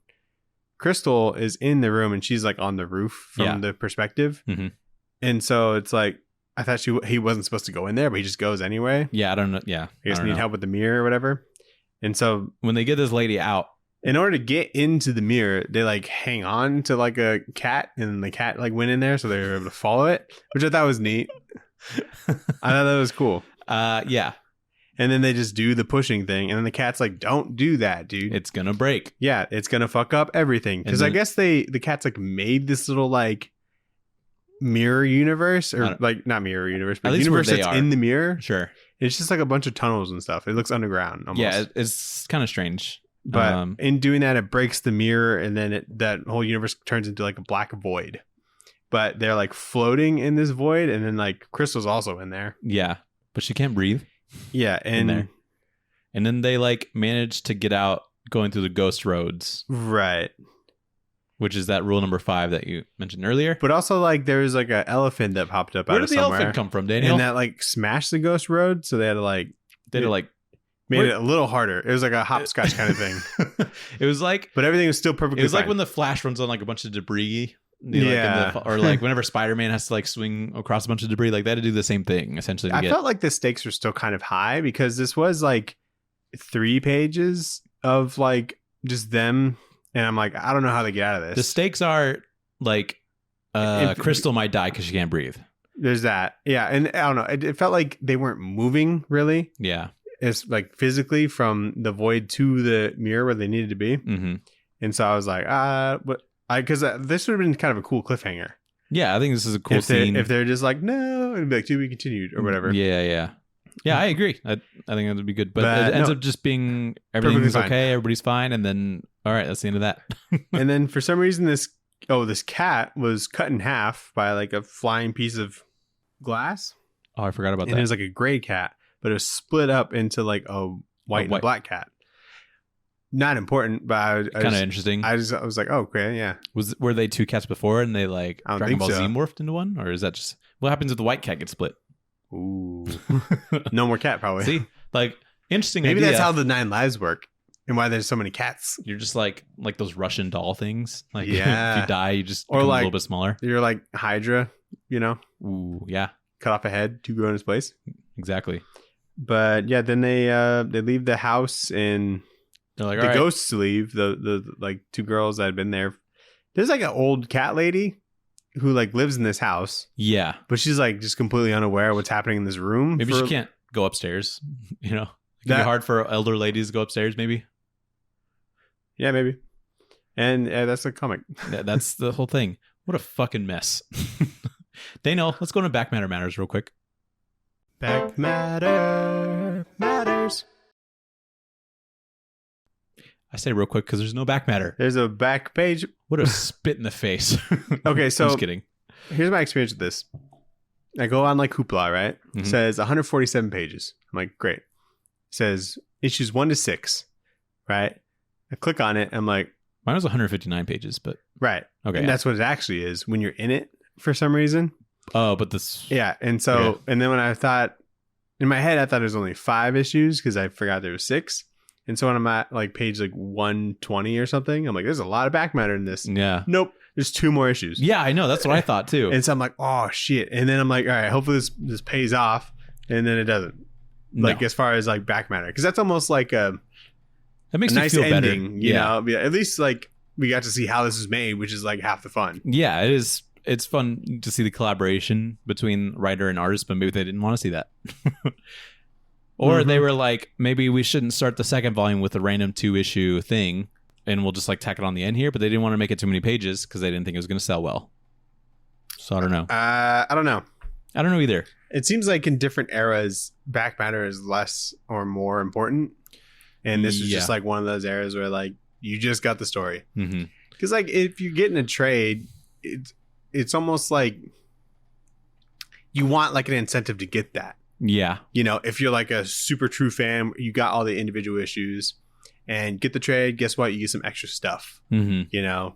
Crystal is in the room and she's like on the roof from the perspective. Mm-hmm. And so it's like I thought he wasn't supposed to go in there, but he just goes anyway. Yeah, I don't know. Yeah, I guess need help with the mirror or whatever. And so when they get this lady out, in order to get into the mirror, they like hang on to like a cat, and the cat like went in there, so they were able to follow it, which I thought was neat. I thought that was cool. Yeah. And then they just do the pushing thing, and then the cat's like, "Don't do that, dude. It's gonna break. Yeah, it's gonna fuck up everything." Because I guess the cat's like made this little like mirror universe, or like not mirror universe, but universe that's in the mirror. Sure. It's just like a bunch of tunnels and stuff. It looks underground almost. Yeah, it's kind of strange. But in doing that, it breaks the mirror, and then that whole universe turns into like a black void. But they're like floating in this void, and then like Crystal's also in there. Yeah, but she can't breathe. Yeah, and then they like manage to get out going through the ghost roads, right? Which is that rule number 5 that you mentioned earlier. But also like there was like an elephant that popped up out of somewhere. Where did the elephant come from, Daniel? And that like smashed the ghost road, so they had to like made it a little harder. It was like a hopscotch kind of thing. It was like, but everything was still perfectly. It was fine. Like when the Flash runs on like a bunch of debris Or like whenever Spider-Man has to like swing across a bunch of debris, like they had to do the same thing essentially. I felt like the stakes were still kind of high because this was like 3 pages of like just them, and I'm like, I don't know how they get out of this. The stakes are like Crystal might die because she can't breathe. There's that. Yeah. And I don't know. It felt like they weren't moving really. Yeah. It's like physically from the void to the mirror where they needed to be. Mm-hmm. And so I was like, because this would have been kind of a cool cliffhanger. Yeah. I think this is a cool scene. If they're just like, no, it'd be like, to be continued or whatever. Yeah. Yeah, I agree. I think that would be good. But it ends up just being everything's okay. Everybody's fine. And then, all right, that's the end of that. And then for some reason, this cat was cut in half by like a flying piece of glass. Oh, I forgot about that. And it was like a gray cat, but it was split up into like a white and a black cat. Not important, but kind of interesting. I was like, oh, okay, yeah. Were they 2 cats before and they like Dragon Ball Z so. morphed into one? Or is that just what happens if the white cat gets split? Ooh. No more cat, probably. See? Like, interesting Maybe idea. that's how the 9 lives work and why there's so many cats. You're just like those Russian doll things. Like, yeah. if you die, you just become like, a little bit smaller. You're like Hydra, Ooh, yeah. Cut off a head to go in its place. Exactly. But yeah, then they leave the house and they're like, the ghosts leave. The like 2 girls that had been there. There's like an old cat lady who like lives in this house. Yeah. But she's like just completely unaware of what's happening in this room. Maybe she can't go upstairs. It can be hard for elder ladies to go upstairs, maybe. Yeah, maybe. And that's a comic. That's the whole thing. What a fucking mess. Daniel, let's go into Back Matter Matters real quick. Back Matter Matters. I say real quick because there's no back matter. There's a back page. What a spit in the face. Okay, so I'm just kidding. Here's my experience with this. I go on like Hoopla, right? Mm-hmm. It says 147 pages. I'm like, great. It says issues 1 to 6, right? I click on it. I'm like, mine was 159 pages, but right. Okay, and that's what it actually is when you're in it for some reason. Oh, but this. Yeah, and so okay. And then when I thought in my head, I thought it was only 5 issues because I forgot there was 6. And so when I'm at like page like 120 or something, I'm like, there's a lot of back matter in this. Yeah. Nope. There's 2 more issues. Yeah, I know. That's what I thought too. And so I'm like, oh shit. And then I'm like, all right, hopefully this pays off. And then it doesn't. Like as far as like back matter, because that's almost like that makes me nice feel ending. Better. You know, at least like we got to see how this is made, which is like half the fun. Yeah, it is. It's fun to see the collaboration between writer and artist, but maybe they didn't want to see that. Or they were like, maybe we shouldn't start the second volume with a random 2-issue thing and we'll just like tack it on the end here. But they didn't want to make it too many pages because they didn't think it was going to sell well. So I don't know. I don't know. I don't know either. It seems like in different eras, back matter is less or more important. And this is just like one of those eras where like you just got the story. Because like if you get in a trade, it's almost like you want like an incentive to get that. Yeah. If you're like a super true fan, you got all the individual issues and get the trade. Guess what? You get some extra stuff, and I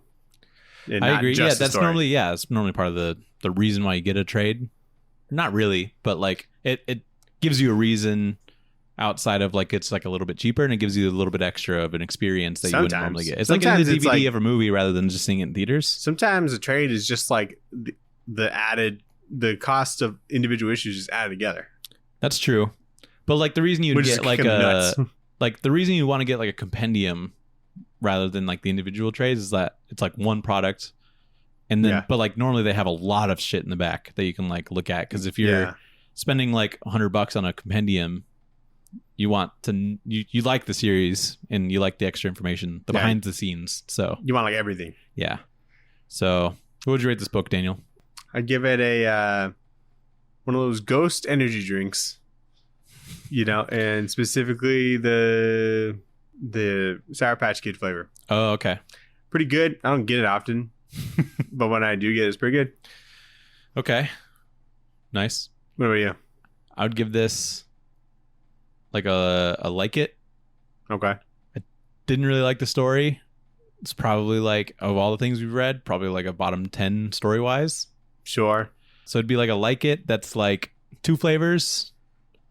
agree. Yeah. That's normally part of the reason why you get a trade. Not really, but like it gives you a reason outside of like, it's like a little bit cheaper and it gives you a little bit extra of an experience that you wouldn't normally get. It's like getting the DVD of a movie rather than just seeing it in theaters. Sometimes a trade is just like the cost of individual issues is added together. That's true. But like the reason you get like the reason you want to get like a compendium rather than like the individual trades is that it's like one product. And then, but like normally they have a lot of shit in the back that you can like look at. Cause if you're spending like $100 on a compendium, you want to, you like the series and you like the extra information, the behind the scenes. So you want like everything. Yeah. So what would you rate this book, Daniel? I'd give it a, one of those ghost energy drinks, and specifically the Sour Patch Kid flavor. Oh, okay. Pretty good. I don't get it often, but when I do get it, it's pretty good. Okay. Nice. What about you? I would give this like a like it. Okay. I didn't really like the story. It's probably like, of all the things we've read, probably like a bottom 10 story-wise. Sure. So it'd be like a like it that's like 2 flavors.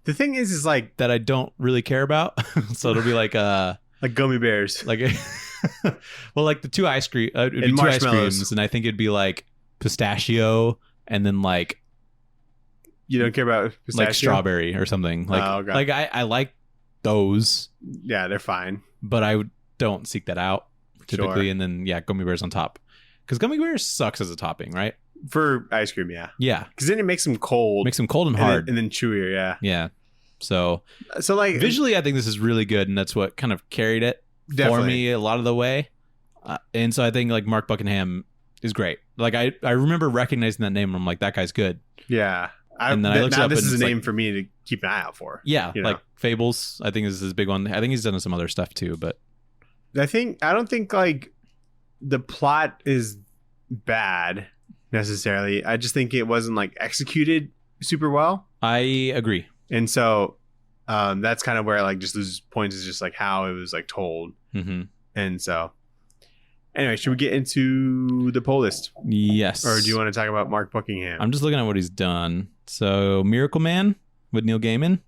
The thing is like that I don't really care about. So it'll be like like gummy bears. Like Well, like the two ice cream, it'd be And two ice marshmallows. creams, and I think it'd be like pistachio and then like You don't care about pistachio? like strawberry or something. Like, Oh, okay. like I like those, Yeah, they're fine. but I don't seek that out typically. Sure. And then gummy bears on top, because gummy bears sucks as a topping, right? For ice cream, yeah. Yeah, Because then it makes them cold. makes them cold and and hard. then chewier, yeah. Yeah. So So like visually, I think this is really good, and that's what kind of carried it for definitely. me a lot of the way. And so I think like Mark Buckingham is great. Like I remember recognizing that name, and I'm like, that guy's good. Yeah. And then I looked it now up this and is a it's name like- for me to keep an eye out for. Yeah, You know? like Fables, I think is his big one. I think he's done some other stuff too, but I don't think like the plot is bad necessarily. I just think it wasn't like executed super well. I agree. And so that's kind of where like just loses points is just like how it was like told. Mm-hmm. And so anyway, should we get into the poll list? Yes. Or do you want to talk about Mark Buckingham? I'm just looking at what he's done. So Miracle Man with Neil Gaiman.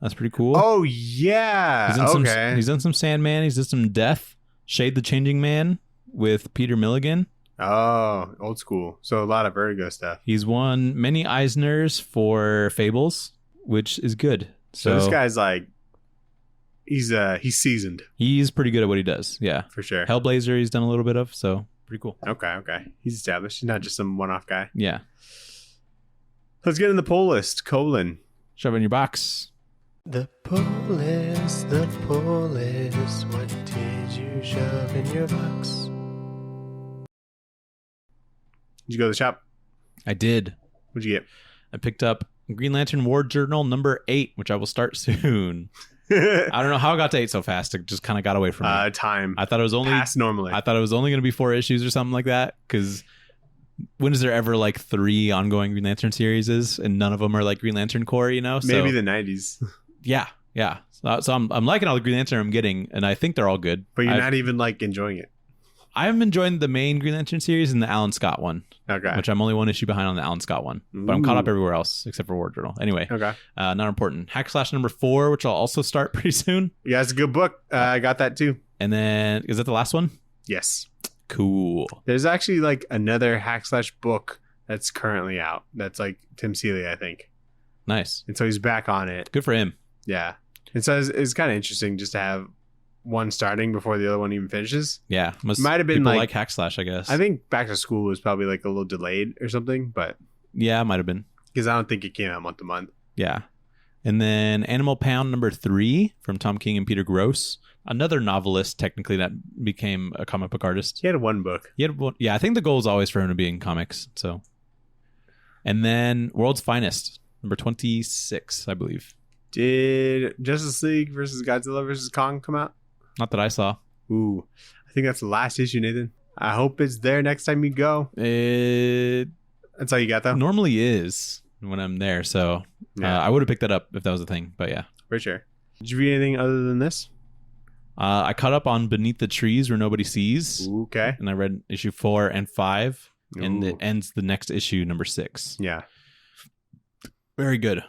That's pretty cool. Oh yeah. He's done Okay. he's done some Sandman. He's done some Death. Shade the Changing Man with Peter Milligan. Oh, old school. So a lot of Vertigo stuff. He's won many Eisners for Fables, which is good. So this guy's like he's seasoned He's pretty good at what he does. Yeah. for sure. Hellblazer he's done a little bit of, so pretty cool. Okay. He's established. He's not just some one-off guy. Yeah. Let's get in the poll list. Colon. Shove it in your box. The poll list. What did you shove in your box? Did you go to the shop? I did. What'd you I picked up Green Lantern War Journal number 8, which I will start soon. get? I don't know how I got to 8 so fast. It just kind of got away from me. Time. I thought it was only Pass normally. I thought it was only going to be 4 issues or something like that, because when is there ever like 3 ongoing Green Lantern series and none of them are like Green Lantern Corps, you know? So, Maybe the 90s. yeah. So I'm liking all the Green Lantern I'm getting, and I think they're all good. But you're not even like enjoying it. I'm enjoying the main Green Lantern series and the Alan Scott one, Okay. which I'm only 1 issue behind on the Alan Scott one, but I'm caught up Ooh. everywhere else except for War Journal. Anyway, Okay. not important. Hack Slash number 4, which I'll also start pretty soon. Yeah, it's a good book. I got that too. And then is that the last one? Yes. Cool. There's actually like another hack slash book that's currently out. That's like Tim Seeley, I think. Nice. And so he's back on it. Good for him. Yeah. And so it's kind of interesting just to have one starting before the other one even finishes. Yeah. Might have been people like- Hack Slash, I guess. I think Back to School was probably like a little delayed or something, but Yeah, might have been. because I don't think it came out month to month. Yeah. And then Animal Pound number 3 from Tom King and Peter Gross. Another novelist, technically, that became a comic book artist. He had one book. Yeah, I think the goal is always for him to be in comics. So, and then World's Finest number 26, I believe. Did Justice League versus Godzilla versus Kong come out? Not that I saw. Ooh, I think that's the last issue, Nathan. I hope it's there next time you go. It That's all you got, though? normally is when I'm there. So Yeah, I would have picked that up if that was a thing. But yeah. for sure. Did you read anything other than this? I caught up on Beneath the Trees Where Nobody Sees. Okay. And I read issue 4 and 5. And Ooh. it ends the next issue, number 6. Yeah. Very good.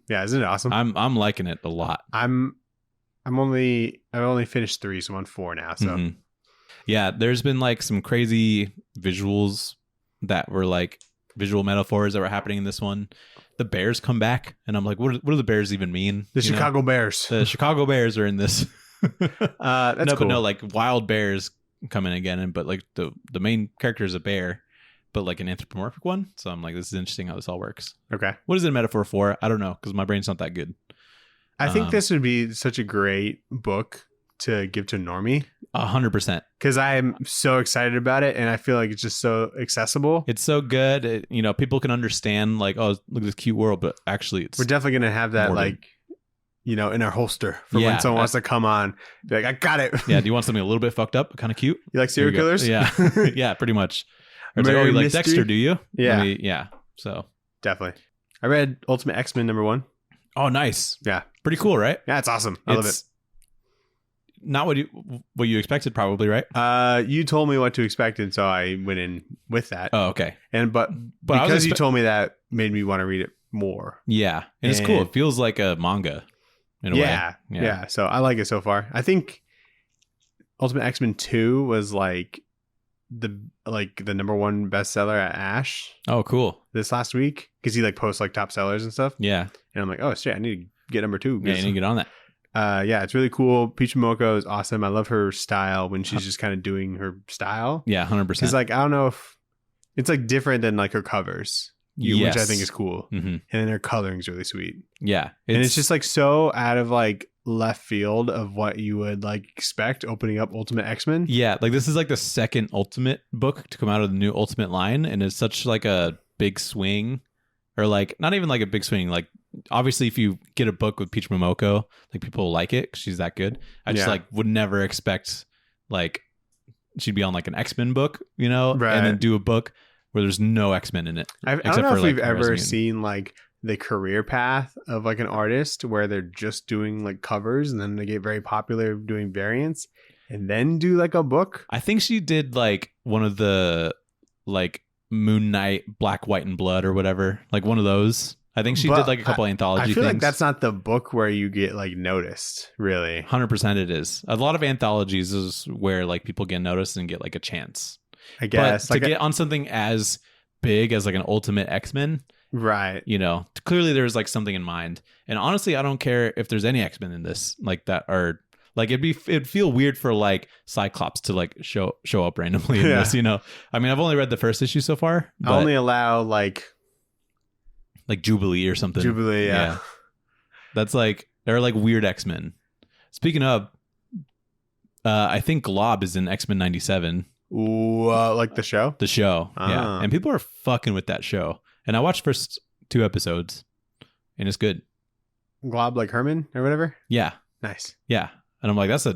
Yeah, isn't it awesome? I'm liking it a lot. I've only finished 3, so I'm on 4 now. So Mhm. Yeah, there's been like some crazy visuals that were like visual metaphors that were happening in this one. The bears come back, and I'm like, what do the bears even mean? the You know? Chicago Bears. The Chicago Bears are in this. That's no, cool. but no, like wild bears come in again, but like the main character is a bear, but like an anthropomorphic one. So I'm like, this is interesting how this all works. Okay. What is it a metaphor for? I don't know, because my brain's not that good. I think this would be such a great book to give to Normie 100%. because I'm so excited about it and I feel like it's just so accessible. It's so good. People can understand like, oh, look at this cute world, but actually it's We're definitely going to have that morbid. in our holster for Yeah, when someone wants to come on. Be like, I got it. yeah. Do you want something a little bit fucked up, but kind of cute? You like serial There you go. killers? Yeah. Yeah, pretty much. Or it's like, oh, Murder you like mystery? Dexter, do you? Yeah. Yeah. So, Definitely. I read Ultimate X-Men number 1. oh, nice. Yeah. Pretty cool, right? Yeah, it's awesome. I love it. It's not what you expected, probably, right? You told me what to expect, and so I went in with that. Oh, okay. But I was because you expe- told me that, made me want to read it more. Yeah, and it's cool. And- It feels like a manga in a Yeah, way. yeah. So I like it so far. I think Ultimate X-Men 2 was like the number one bestseller at Ash Oh, cool. this last week because he like posts like top sellers and stuff. Yeah. And I'm like, oh shit, I need to get number 2. Yeah, you need to get on that. Yeah, it's really cool. Peach Momoko is awesome. I love her style when she's just kind of doing her style. Yeah, 100%. Because like I don't know if it's like different than like her covers, which I think is cool. Mm-hmm. And then her coloring is really sweet. Yeah, and it's just like so out of like left field of what you would like expect opening up Ultimate X-Men. Yeah, like this is like the second Ultimate book to come out of the new Ultimate line, and it's such like a big swing, or like not even like a big swing. Like obviously, if you get a book with Peach Momoko, like people will like it because she's that good. I just like would never expect like she'd be on like an X-Men book, you know, Right. and then do a book where there's no X-Men in it. I don't know if we've ever seen like the career path of like an artist where they're just doing like covers and then they get very popular doing variants and then do like a book. I think she did like one of the like Moon Knight, Black, White, and Blood or whatever, like one of those. I think she did like a couple anthology things. I feel like that's not the book where you get like noticed, really. 100% it is. A lot of anthologies is where like people get noticed and get like a chance. I guess. But to get on something as big as like an Ultimate X-Men, right? You know, clearly there's like something in mind. And honestly, I don't care if there's any X-Men in this, like that are like it'd feel weird for like Cyclops to like show up randomly in this. You know, I mean, I've only read the first issue so far. I only allow like Jubilee or something. Jubilee, yeah. That's like they're like weird X-Men. Speaking of, I think Glob is in X-Men 97. Ooh, like the show? The show, yeah. And people are fucking with that show. And I watched first 2 episodes, and it's good. Glob like Herman or whatever? Yeah. Nice. Yeah. And I'm like, that's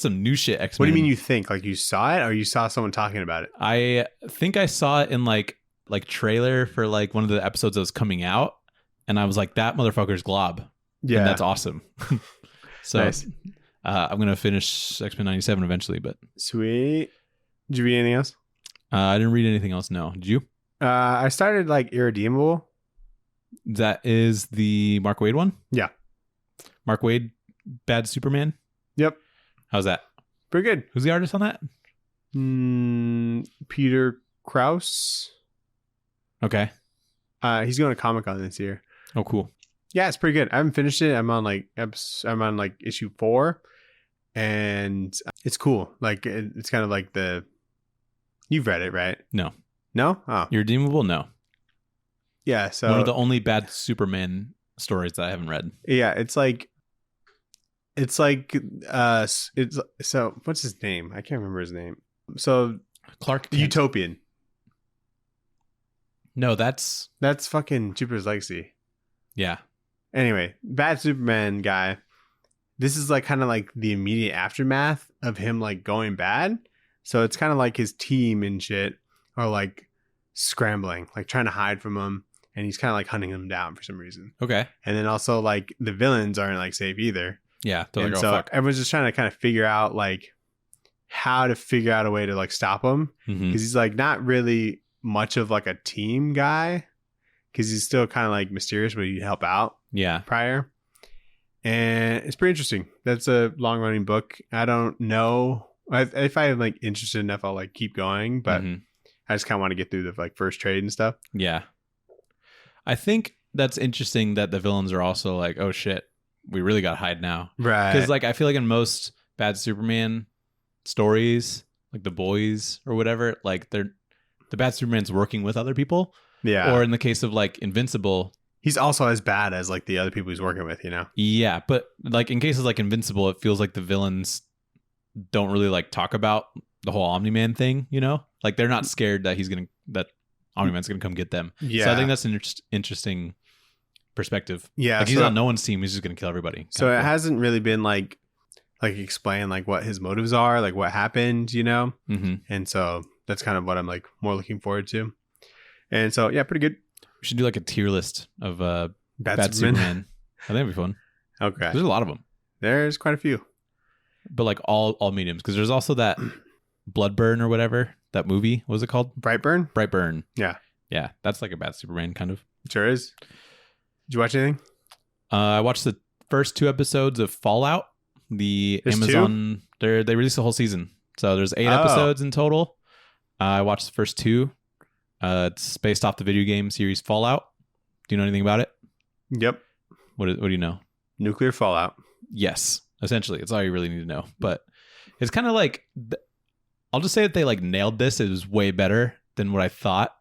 some new shit X-Men. What do you mean you think? Like you saw it or you saw someone talking about it? I think I saw it in like trailer for like one of the episodes that was coming out, and I was like, that motherfucker's Glob. Yeah. And that's awesome. So nice. I'm going to finish X-Men 97 eventually, but. Sweet. Did you read anything else? I didn't read anything else. No. Did you? I started like Irredeemable. That is the Mark Waid one? Yeah. Mark Waid, Bad Superman? Yep. How's that? Pretty good. Who's the artist on that? Peter Krause. Okay. He's going to Comic-Con this year. Oh, cool. Yeah, it's pretty good. I haven't finished it. I'm on like issue 4, and it's cool. Like it's kind of like you've read it, right? No. No? Oh. Irredeemable? No. Yeah, so one of the only Bad Superman stories that I haven't read. Yeah, it's so what's his name? I can't remember his name. So Clark Kent. Utopian. No, that's fucking Jupiter's Legacy. Yeah. Anyway, Bad Superman guy. This is like kind of like the immediate aftermath of him like going bad. So it's kind of like his team and shit are like scrambling, like trying to hide from him, and he's kind of like hunting them down for some reason. Okay. And then also like the villains aren't like safe either. Yeah. And so everyone's just trying to kind of figure out like how to figure out a way to like stop him, because he's like not really much of like a team guy, because he's still kind of like mysterious, but he'd help out. Yeah. Prior. And it's pretty interesting. That's a long running book. I don't know if I'm like interested enough, I'll like keep going, but I just kind of want to get through the like first trade and stuff. Yeah. I think that's interesting that the villains are also like, oh shit, we really got to hide now. Right. Because like I feel like in most Bad Superman stories, like the boys or whatever, like the Bad Superman's working with other people. Yeah. Or in the case of like Invincible, he's also as bad as like the other people he's working with, you know? Yeah. But like in cases like Invincible, it feels like the villains don't really like talk about the whole Omni-Man thing, you know? Like they're not scared that that Omni-Man's gonna come get them. Yeah. So I think that's an interesting perspective. Yeah. Like he's on no one's team. He's just gonna kill everybody. So it hasn't really been like explain like what his motives are, like what happened, you know? And so that's kind of what I'm like more looking forward to. And so yeah, pretty good. We should do like a tier list of Bad Superman. Superman. I think it'd be fun. Okay. There's a lot of them. There's quite a few. But like all mediums, because there's also that Bloodburn or whatever, that movie. What was it called? Brightburn. Yeah. Yeah. That's like a Bad Superman kind of. Sure is. Did you watch anything? I watched the first 2 episodes of Fallout. The There's Amazon, they released the whole season. So there's 8 episodes in total. I watched the first 2. It's based off the video game series Fallout. Do you know anything about it? Yep. What do you know? Nuclear fallout. Yes, essentially, it's all you really need to know. But it's kind of like, I'll just say that they like nailed this. It was way better than what I thought,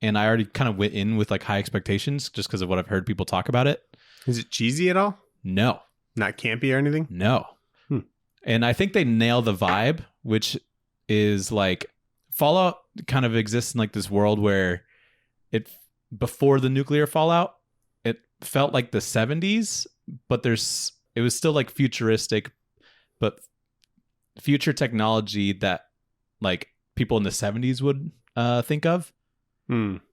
and I already kind of went in with like high expectations just because of what I've heard people talk about it. Is it cheesy at all? No, Not campy or anything? no. And I think they nail the vibe, which is like Fallout kind of exists in like this world where before the nuclear fallout, it felt like the 70s, but it was still like futuristic, but future technology that like people in the 70s would think of.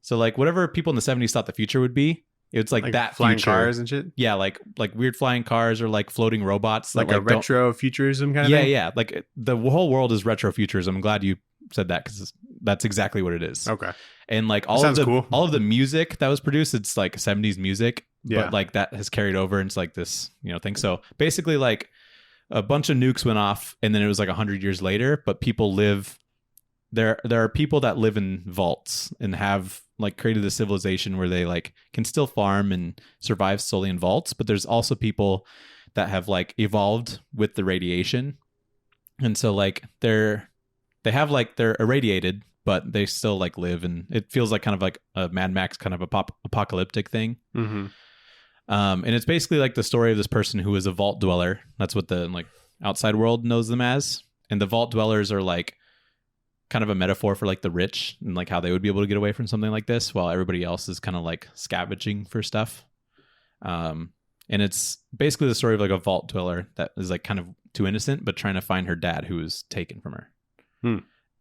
So like whatever people in the 70s thought the future would be, it's like that flying future. cars and shit. Yeah, like weird flying cars or like floating robots. Like that, a retro futurism kind of thing? Yeah. Like the whole world is retro futurism. I'm glad you said that because that's exactly what it is. Okay. And like all of the music that was produced, it's like 70s music. Yeah. But like that has carried over into like this, thing. So basically like a bunch of nukes went off and then it was like 100 years later, but people live there are people that live in vaults and have like created a civilization where they like can still farm and survive solely in vaults, but there's also people that have like evolved with the radiation. And so like they're irradiated, but they still like live, and it feels like kind of like a Mad Max kind of apocalyptic thing. Mm-hmm. And it's basically like the story of this person who is a vault dweller. That's what the like outside world knows them as. And the vault dwellers are like kind of a metaphor for like the rich and like how they would be able to get away from something like this while everybody else is kind of like scavenging for stuff. And it's basically the story of like a vault dweller that is like kind of too innocent, but trying to find her dad who was taken from her.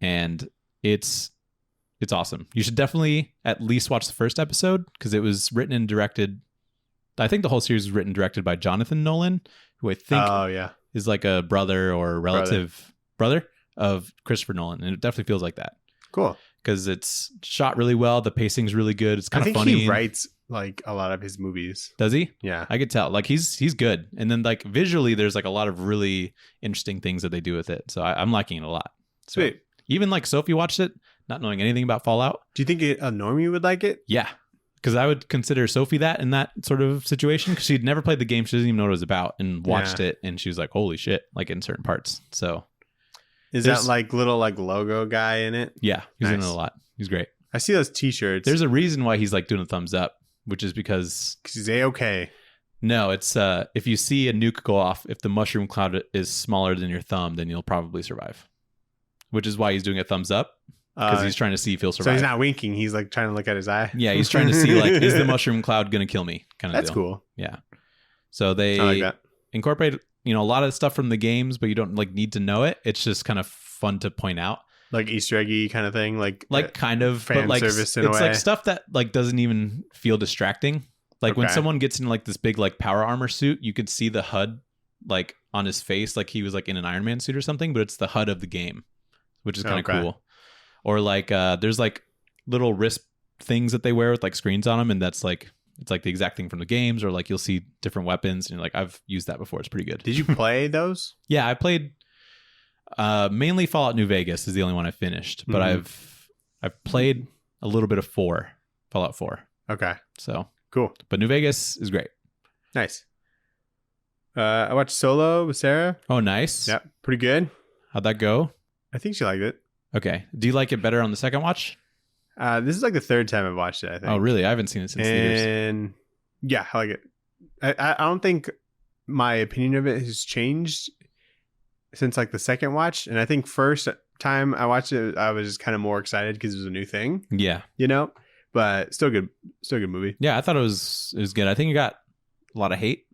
And it's awesome. You should definitely at least watch the first episode because it was written and directed. I think the whole series was written and directed by Jonathan Nolan, who I think is like a brother or relative brother of Christopher Nolan. And it definitely feels like that. Cool. Because it's shot really well. The pacing's really good. It's kind of funny. He writes like a lot of his movies. Does he? Yeah. I could tell. Like he's good. And then like visually, there's like a lot of really interesting things that they do with it. So I'm liking it a lot. So, sweet. Even like Sophie watched it, not knowing anything about Fallout. Do you think a normie would like it? Yeah. Because I would consider Sophie that in that sort of situation because she'd never played the game. She doesn't even know what it was about and watched it. And she was like, holy shit, like in certain parts. So is that like little like logo guy in it? Yeah. He's in it a lot. He's great. I see those t-shirts. There's a reason why he's like doing a thumbs up, which is because he's A-okay. No, it's if you see a nuke go off, if the mushroom cloud is smaller than your thumb, then you'll probably survive. Which is why he's doing a thumbs up. Because he's trying to see if he'll survive. So he's not winking. He's like trying to look at his eye. Yeah, he's trying to see like, is the mushroom cloud going to kill me? Kind of That's deal. Cool. Yeah. So they incorporate, a lot of stuff from the games, but you don't like need to know it. It's just kind of fun to point out. Like Easter eggy kind of thing. Like kind of fan but like service in a it's way. Like stuff that like doesn't even feel distracting. Like when someone gets in like this big like power armor suit, you could see the HUD like on his face, like he was like in an Iron Man suit or something, but it's the HUD of the game, which is kind of cool. Or like there's like little wrist things that they wear with like screens on them, and that's like it's like the exact thing from the games. Or like you'll see different weapons, and you're like, I've used that before. It's pretty good. Did you play those? Yeah, I played mainly Fallout New Vegas is the only one I finished, but I've played a little bit of Fallout 4. Okay, so cool. But New Vegas is great. Nice. I watched Solo with Sarah. Oh, nice. Yeah, pretty good. How'd that go? I think she liked it. Okay. Do you like it better on the second watch? This is like the third time I've watched it, I think. Oh, really? I haven't seen it since theaters. And yeah, I like it. I don't think my opinion of it has changed since like the second watch. And I think first time I watched it, I was just kind of more excited because it was a new thing. Yeah. But still good. Still a good movie. Yeah, I thought it was good. I think it got a lot of hate.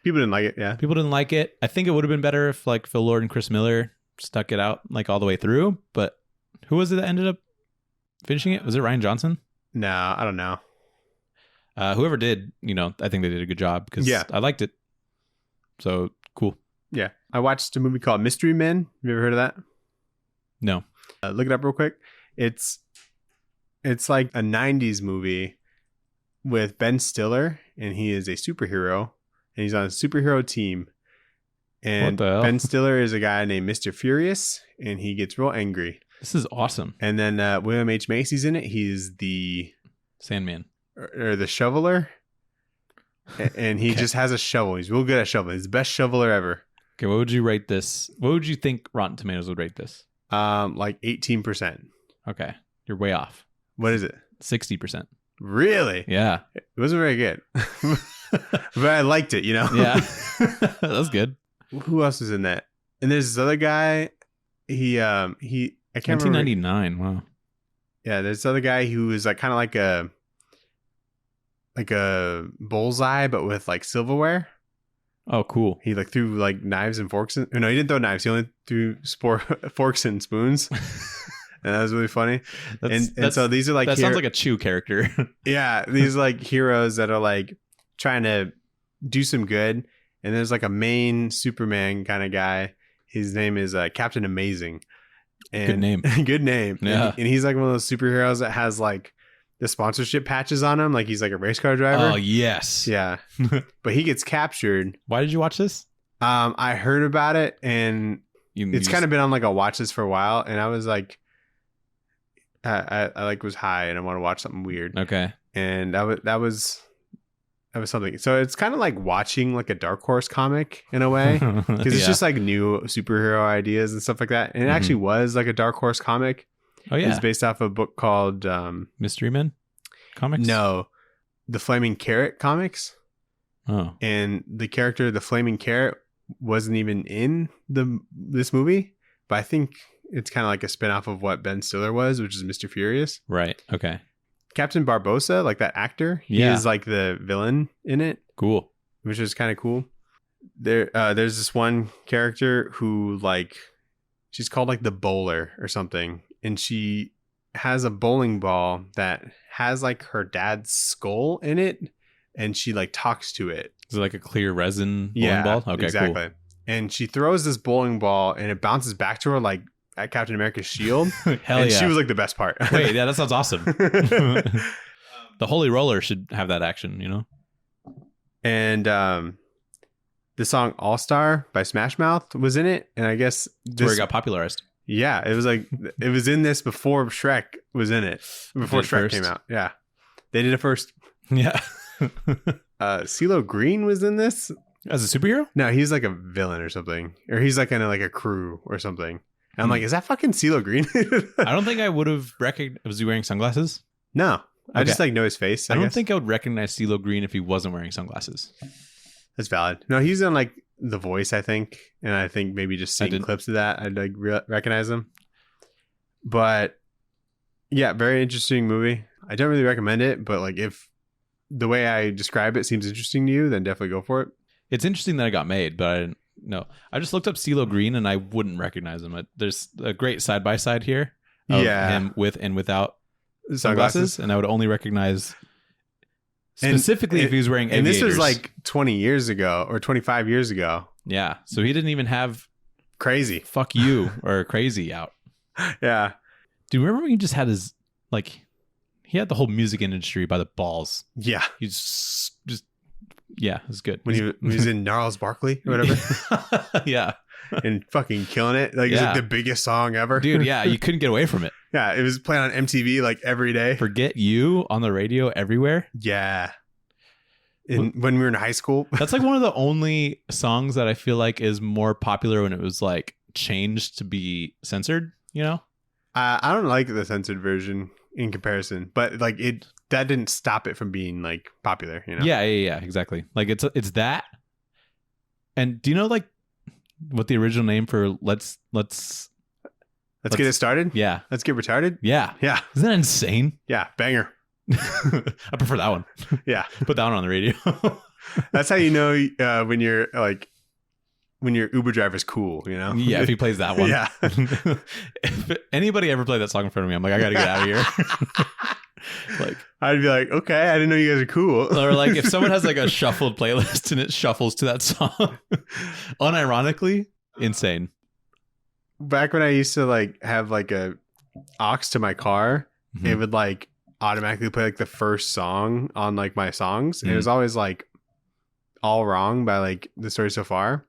People didn't like it, yeah. People didn't like it. I think it would have been better if like Phil Lord and Chris Miller stuck it out like all the way through, but who was it that ended up finishing it? Was it Ryan Johnson? No, I don't know. Whoever did, I think they did a good job because I liked it. So cool. Yeah. I watched a movie called Mystery Men. Have you ever heard of that? No. Look it up real quick. It's like a 90s movie with Ben Stiller, and he is a superhero, and he's on a superhero team. And What the hell? Ben Stiller is a guy named Mr. Furious, and he gets real angry. This is awesome. And then William H. Macy's in it. He's the Sandman. or the shoveler. And he just has a shovel. He's real good at shoveling. He's the best shoveler ever. Okay, what would you rate this? What would you think Rotten Tomatoes would rate this? Like 18%. Okay, you're way off. What is it? 60%. Really? Yeah. It wasn't very good. But I liked it, Yeah. That's good. Who else is in that? And there's this other guy. I can't remember. 1999. Wow. Yeah, there's this other guy who is like kind of like a bullseye, but with like silverware. Oh, cool. He like threw like knives and forks. No, he didn't throw knives. He only threw forks and spoons. And that was really funny. And so these are like... That sounds like a Chew character. Yeah, these like heroes that are like trying to do some good. And there's like a main Superman kind of guy. His name is Captain Amazing. And Good name. Good name. Yeah. And he's like one of those superheroes that has like the sponsorship patches on him. Like he's like a race car driver. Oh, yes. Yeah. But he gets captured. Why did you watch this? I heard about it, and it's kind of been on like a watch list for a while. And I was like, I like was high and I want to watch something weird. Okay. And that was something. So it's kind of like watching like a Dark Horse comic in a way, because it's just like new superhero ideas and stuff like that. And it actually was like a Dark Horse comic. Oh yeah. It's based off a book called Mystery Men comics. No, the Flaming Carrot comics. Oh. And the character, the Flaming Carrot, wasn't even in this movie, but I think it's kind of like a spinoff of what Ben Stiller was, which is Mr. Furious. Right. Okay. Captain Barbossa, like that actor, he is like the villain in it. Cool. Which is kind of cool. There's this one character who like, she's called like the bowler or something, and she has a bowling ball that has like her dad's skull in it, and she like talks to it. Is it like a clear resin bowling ball? Okay, exactly. cool. And she throws this bowling ball, and it bounces back to her like at Captain America's shield. Hell and yeah. she was like the best part. Wait, yeah, that sounds awesome. The Holy Roller should have that action, And the song All Star by Smash Mouth was in it. And I guess That's where it got popularized. Yeah, it was like, it was in this before Shrek was in it. Before Did it Shrek first? came out. Yeah. They did it first. Yeah. CeeLo Green was in this. As a superhero? No, he's like a villain or something. Or he's like in like a crew or something. And I'm like, is that fucking CeeLo Green? I don't think I would have recognized. Was he wearing sunglasses? No. I Okay. just like know his face. I don't guess. think I would recognize CeeLo Green if he wasn't wearing sunglasses. That's valid. No, he's in like The Voice, I think. And I think maybe just seeing didn't- clips of that, I'd like recognize him. But yeah, very interesting movie. I don't really recommend it, but like if the way I describe it seems interesting to you, then definitely go for it. It's interesting that it got made, but I didn't know. I just looked up CeeLo Green and I wouldn't recognize him. There's a great side by side here of him with and without sunglasses, and I would only recognize specifically if he was wearing aviators. And this was like 20 years ago or 25 years ago. Yeah, so he didn't even have Crazy. "fuck you" or "crazy" out. Yeah. Do you remember when he just had his he had the whole music industry by the balls? Yeah. He's just yeah, it was good. When he was in Gnarls Barkley or whatever Yeah, and fucking killing it. Like, it's Yeah. like the biggest song ever. dude. Yeah, you couldn't get away from it. Yeah. It was playing on MTV like every day. "Forget You" on the radio everywhere. Yeah. When we were in high school. That's like one of the only songs that I feel like is more popular when it was like changed to be censored, I don't like the censored version in comparison, but like that didn't stop it from being like popular, Yeah, exactly. Like it's that. And do you know like what the original name for let's Let's get it started. yeah. Let's get retarded. Yeah. Yeah. Isn't that insane? Yeah. Banger. I prefer that one. Yeah. Put that one on the radio. That's how you know when your Uber driver's cool, Yeah, if he plays that one. Yeah. If anybody ever played that song in front of me, I'm like, I gotta get out of here. Like, I'd be like, okay, I didn't know you guys are cool. or like if someone has like a shuffled playlist and it shuffles to that song, unironically, insane. Back when I used to like have like a aux to my car, it would like automatically play like the first song on like my songs. And it was always like All Wrong by like The Story So Far.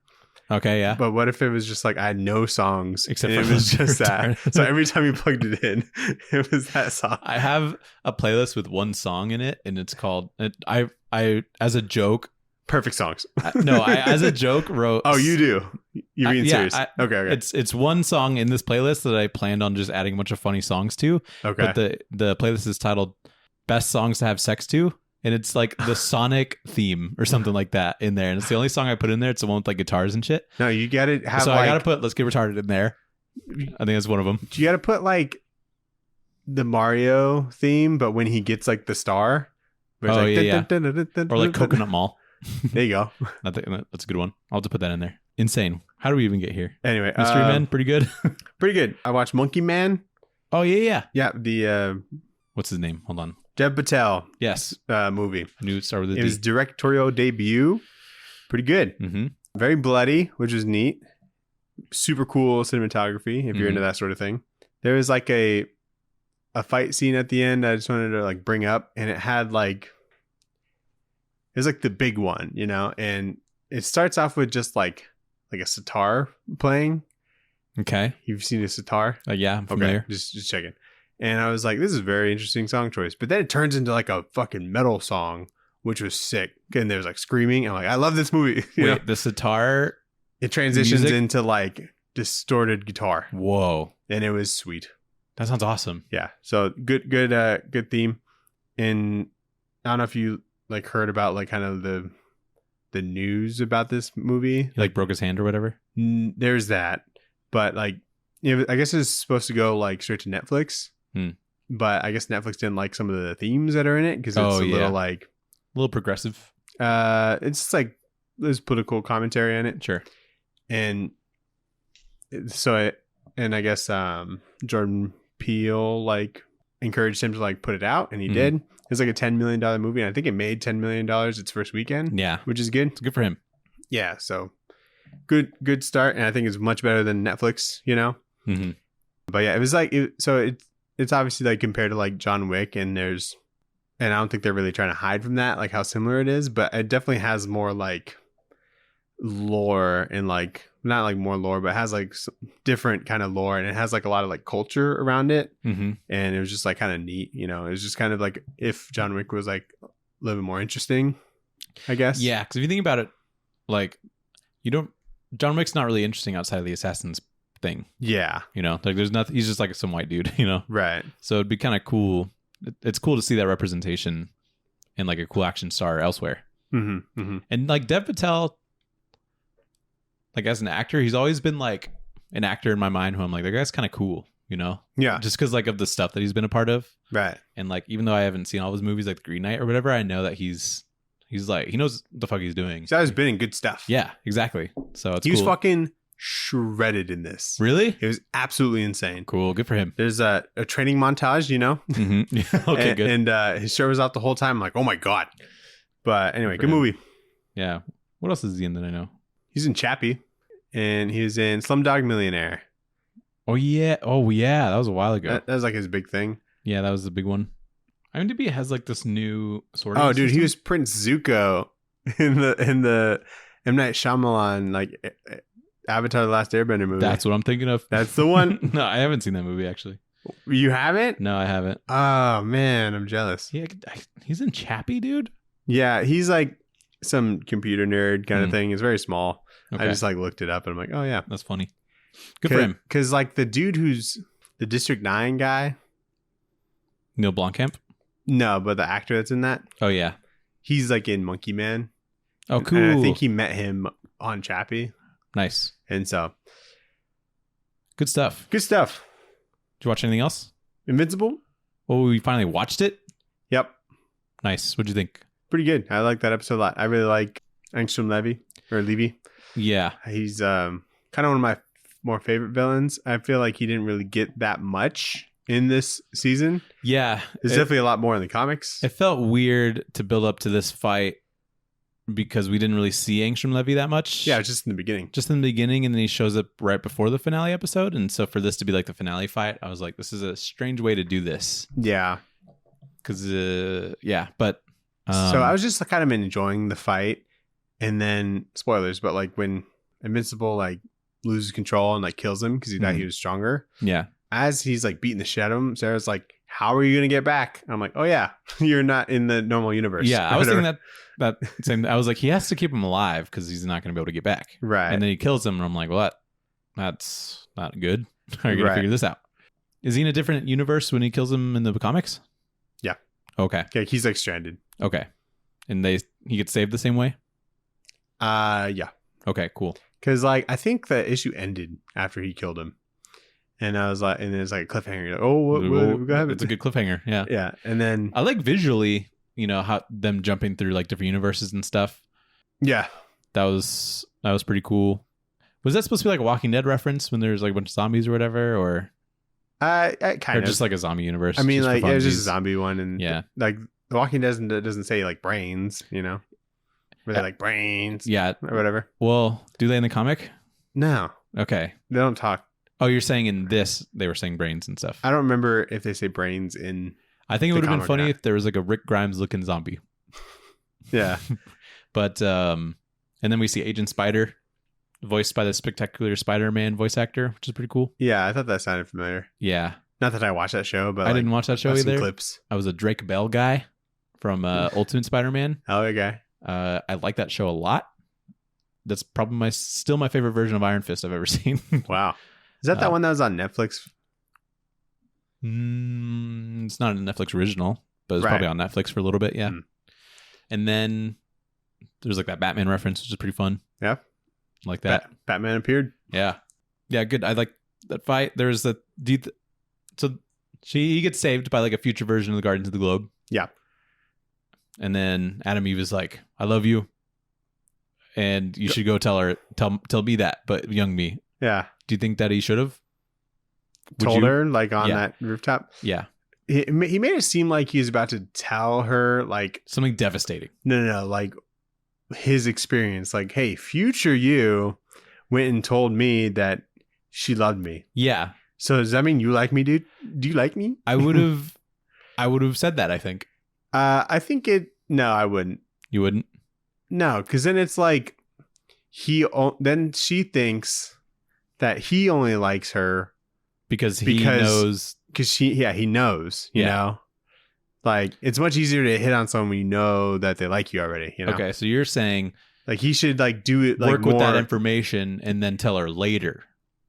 Okay, yeah. But what if it was just like I had no songs Except and for it was the just that? guitar. So every time you plugged it in, it was that song. I have a playlist with one song in it, and it's called. I as a joke. Perfect songs. I as a joke wrote. Oh, you do? You're being yeah, serious? Okay. It's one song in this playlist that I planned on just adding a bunch of funny songs to. Okay. But the playlist is titled "Best Songs to Have Sex To," and it's like the Sonic theme or something like that in there. And it's the only song I put in there. It's the one with like guitars and shit. No, you got to have. So like, I got to put "Let's Get Retarded" in there. I think that's one of them. You got to put like the Mario theme, but when he gets like the star. Oh, like, yeah. Or like Coconut Mall. There you go. That's a good one. I'll have to put that in there. Insane. How do we even get here? Anyway, Mystery Men, pretty good. Pretty good. I watched Monkey Man. Oh yeah. Yeah, the What's his name? Hold on. Dev Patel Yes. movie. I knew it started with a It D. was directorial debut. Pretty good. Mm-hmm. Very bloody, which was neat. Super cool cinematography if you're into that sort of thing. There was like a fight scene at the end I just wanted to like bring up, and it had like it was like the big one, you know, and it starts off with just like a sitar playing. Okay. You've seen a sitar? Yeah, I'm familiar. Okay, just checking. And I was like, this is a very interesting song choice. But then it turns into like a fucking metal song, which was sick. And there's like screaming. I'm like, I love this movie. You know? Wait, the sitar. It transitions music? into like distorted guitar, Whoa, and it was sweet. that sounds awesome. Yeah. So good theme. And I don't know if you like heard about like kind of the news about this movie. He like broke his hand or whatever. There's that, but like, I guess it's supposed to go like straight to Netflix. But I guess Netflix didn't like some of the themes that are in it because it's little like a little progressive. It's like there's political commentary in it. Sure. And so I guess Jordan Peele like encouraged him to like put it out, and he did. It's like a $10 million movie, and I think it made $10 million its first weekend. Yeah, which is good. It's good for him. Yeah, so good start, and I think it's much better than Netflix, you know. Mm-hmm. But yeah, it was like it's obviously like compared to like John Wick, and I don't think they're really trying to hide from that, like how similar it is, but it definitely has more like lore and like not like more lore, but it has like different kind of lore, and it has like a lot of like culture around it. Mm-hmm. And it was just like kind of neat, you know. It was just kind of like if John Wick was like a little bit more interesting, I guess. Yeah, because if you think about it, like John Wick's not really interesting outside of the assassins thing. Yeah. You know, like there's nothing. He's just like some white dude. You know. Right. So it'd be kind of cool. It's cool to see that representation and like a cool action star elsewhere. Mm-hmm. Mm-hmm. And like Dev Patel, like as an actor, he's always been like an actor in my mind who I'm like, that guy's kind of cool, you know? Yeah. Just because like of the stuff that he's been a part of. Right. And like, even though I haven't seen all his movies like The Green Knight or whatever, I know that he's like, he knows what the fuck he's doing. He's always been in good stuff. Yeah, exactly. So it's he cool. was fucking shredded in this. Really? It was absolutely insane. Cool. Good for him. There's a training montage, you know? Mm-hmm. Yeah, okay, good. And his shirt was out the whole time. I'm like, oh my God. But anyway, good him. movie. Yeah. What else is he in that I know? He's in Chappie. And he was in Slumdog Millionaire. Oh yeah. That was a while ago. That was like his big thing. Yeah, that was the big one. IMDb has like this new sort of. Oh, dude, system. he was Prince Zuko in the M. Night Shyamalan like Avatar: The Last Airbender movie. That's what I'm thinking of. That's the one. No, I haven't seen that movie actually. You haven't? No, I haven't. Oh man, I'm jealous. Yeah, he's in Chappie, dude. Yeah, he's like some computer nerd kind of thing. It's very small. Okay. I just like looked it up and I'm like, oh yeah, That's funny. Good for him. Because like the dude who's the District 9 guy. Neil Blomkamp. No, but the actor that's in that, Oh yeah. he's like in Monkey Man. Oh cool. And I think he met him on Chappie. Nice. And so Good stuff. good stuff. Did you watch anything else? Invincible? Oh, we finally watched it. Yep. Nice. What'd you think? Pretty good. I like that episode a lot. I really like Angstrom Levy. Yeah. He's kind of one of my more favorite villains. I feel like he didn't really get that much in this season. Yeah. There's definitely a lot more in the comics. It felt weird to build up to this fight because we didn't really see Angstrom Levy that much. Yeah, just in the beginning. Just in the beginning, and then he shows up right before the finale episode. And so for this to be like the finale fight, I was like, this is a strange way to do this. Yeah. Because, but... so I was just kind of enjoying the fight. And then, spoilers, but like when Invincible like loses control and like kills him because he thought he was stronger. Yeah. As he's like beating the shit out of him, Sarah's like, how are you going to get back? I'm like, oh yeah, you're not in the normal universe. Yeah, I was thinking that same. I was like, he has to keep him alive because he's not going to be able to get back. Right. And then he kills him, and I'm like, well, that's not good. How are you going to figure this out? Is he in a different universe when he kills him in the comics? Yeah. Okay. Yeah, he's like stranded. Okay. And he gets saved the same way? Yeah. Okay, cool. Because like I think the issue ended after he killed him. And I was like, and there's like a cliffhanger. Like, oh, what it's a good cliffhanger. Yeah. Yeah. And then I like visually, how them jumping through like different universes and stuff. Yeah. That was pretty cool. Was that supposed to be like a Walking Dead reference when there's like a bunch of zombies or whatever? Or kind or of just like a zombie universe? I mean, just like it was just a zombie one, and yeah, like The Walking Dead doesn't say like brains, where they like brains, yeah, or whatever. Well, do they in the comic? No. Okay. They don't talk. Oh, you're saying in this they were saying brains and stuff. I don't remember if they say brains in. I think it would have been funny if there was like a Rick Grimes looking zombie. Yeah. But and then we see Agent Spider, voiced by the Spectacular Spider-Man voice actor, which is pretty cool. Yeah, I thought that sounded familiar. Yeah. Not that I watched that show, but I didn't watch that show I've either. seen clips. I was a Drake Bell guy from Ultimate Spider-Man. Oh, okay. I like that show a lot. That's probably still my favorite version of Iron Fist I've ever seen. Wow. Is that one that was on Netflix? It's not a Netflix original, but it's probably on Netflix for a little bit, yeah. And then there's like that Batman reference, which is pretty fun. Yeah. Like that. Batman appeared. Yeah. Yeah, good. I like that fight. There's the... So he gets saved by like a future version of the Guardians of the Globe. Yeah. And then Adam Eve is like, I love you. And you should go tell me that, but young me. Yeah. Do you think that he should have? Told her like on that rooftop? Yeah. He made it seem like he was about to tell her like something devastating. No, like his experience. Like, hey, future you went and told me that she loved me. Yeah. So does that mean you like me, dude? Do you like me? I would have said that, I think. No, I wouldn't. You wouldn't? No, because then it's like then she thinks that he only likes her because he knows. Because he knows, you know? Like, it's much easier to hit on someone when you know that they like you already, you know? Okay, so you're saying... Like, he should, like, do it, like, work with that information and then tell her later.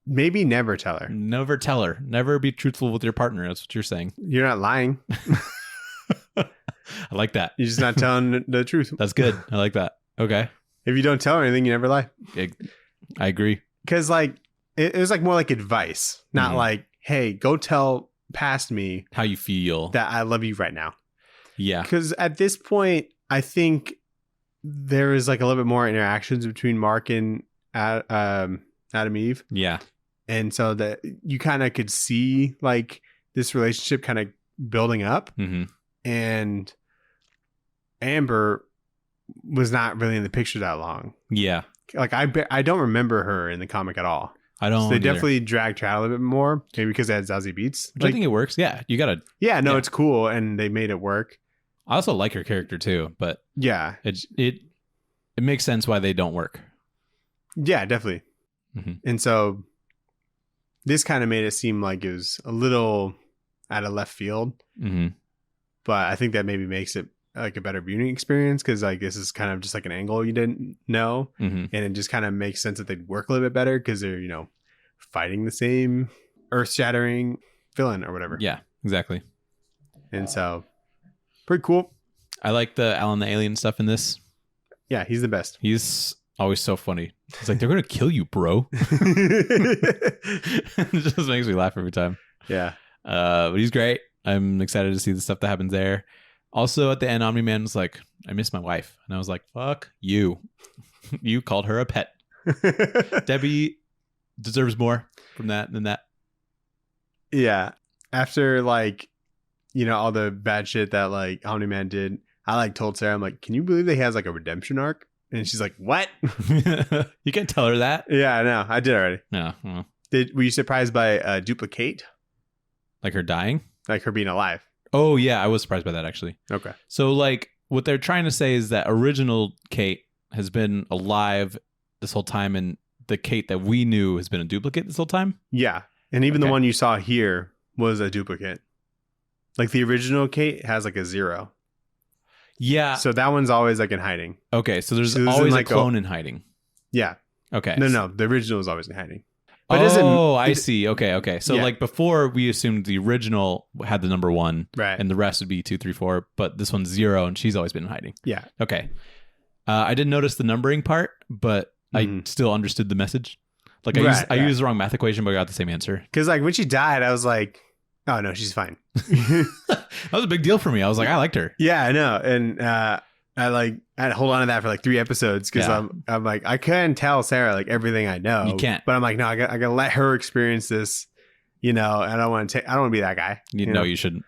Maybe never tell her. Never tell her. Never be truthful with your partner. That's what you're saying. You're not lying. I like that. You're just not telling the truth. That's good. I like that. Okay. If you don't tell her anything, you never lie. I agree. Because, like, it was, like, more like advice. Not like, hey, go tell past me how you feel that I love you right now. Yeah. Because at this point, I think there is, like, a little bit more interactions between Mark and Adam Eve. Yeah. And so that you kind of could see, like, this relationship kind of building up. Mm-hmm. And Amber was not really in the picture that long. Yeah. Like, I don't remember her in the comic at all. I don't. So they definitely dragged her out a little bit more, maybe because they had Zazie Beetz. Which I think it works. Yeah. You got to. Yeah, no, it's cool. And they made it work. I also like her character too, but yeah, it makes sense why they don't work. Yeah, definitely. Mm-hmm. And so this kind of made it seem like it was a little out of left field. Mm-hmm. But I think that maybe makes it like a better viewing experience because like this is kind of just like an angle you didn't know. Mm-hmm. And it just kind of makes sense that they'd work a little bit better because they're, fighting the same earth-shattering villain or whatever. Yeah, exactly. And so pretty cool. I like the Alan the Alien stuff in this. Yeah, he's the best. He's always so funny. He's like, they're going to kill you, bro. It just makes me laugh every time. Yeah. But he's great. I'm excited to see the stuff that happens there. Also, at the end, Omni-Man was like, I miss my wife. And I was like, fuck you. You called her a pet. Debbie deserves more from that than that. Yeah. After, like, all the bad shit that, like, Omni-Man did, I, like, told Sarah, I'm like, can you believe that he has, like, a redemption arc? And she's like, what? You can't tell her that. Yeah, I know. I did already. Yeah. Well. Were you surprised by Duplicate? Like her dying? Like her being alive? Oh, yeah. I was surprised by that, actually. Okay. So, like, what they're trying to say is that original Kate has been alive this whole time and the Kate that we knew has been a duplicate this whole time. Yeah. And even the Okay. one you saw here was a duplicate. Like the original Kate has like a 0. Yeah. So that one's always like in hiding. Okay. So there's So this always isn't a like clone in hiding. Yeah. Okay. No. The original is always in hiding. But it I see. Okay. So Yeah. like before, we assumed the original had the number 1, Right. and the rest would be 2, 3, 4. But this one's 0, and she's always been in hiding. Yeah. Okay. I didn't notice the numbering part, but I Mhm. still understood the message. Like I Right. used the wrong math equation, but I got the same answer. Because like when she died, I was like, oh no, she's fine. That was a big deal for me. I was like, I liked her. Yeah, I know. And I had to hold on to that for like 3 episodes because Yeah. I'm like, I can tell Sarah like everything I know. You can't. But I'm like, no, I gotta let her experience this, I don't want to be that guy. You shouldn't.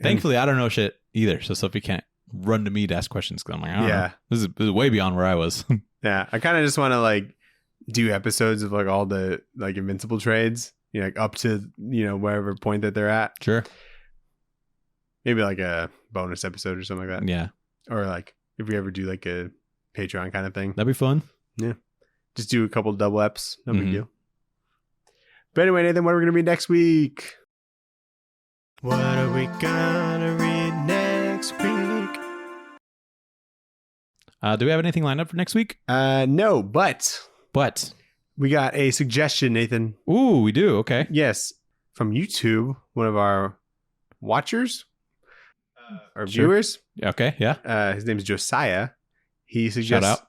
Thankfully, I don't know shit either. So Sophie can't run to me to ask questions because I'm like, I don't know. This is way beyond where I was. Yeah. I kind of just want to like do episodes of like all the like invincible trades, like up to, wherever point that they're at. Sure. Maybe like a bonus episode or something like that. Yeah. Or like if we ever do like a Patreon kind of thing. That'd be fun. Just do a couple double eps. No big Mhm. deal. But anyway, Nathan, what are we going to read next week? What are we going to read next week? Do we have anything lined up for next week? No, but But, we got a suggestion, Nathan. ooh, we do. Okay. Yes, from YouTube, one of our watchers or Sure. viewers. Okay. Yeah. His name is Josiah. He Shout out.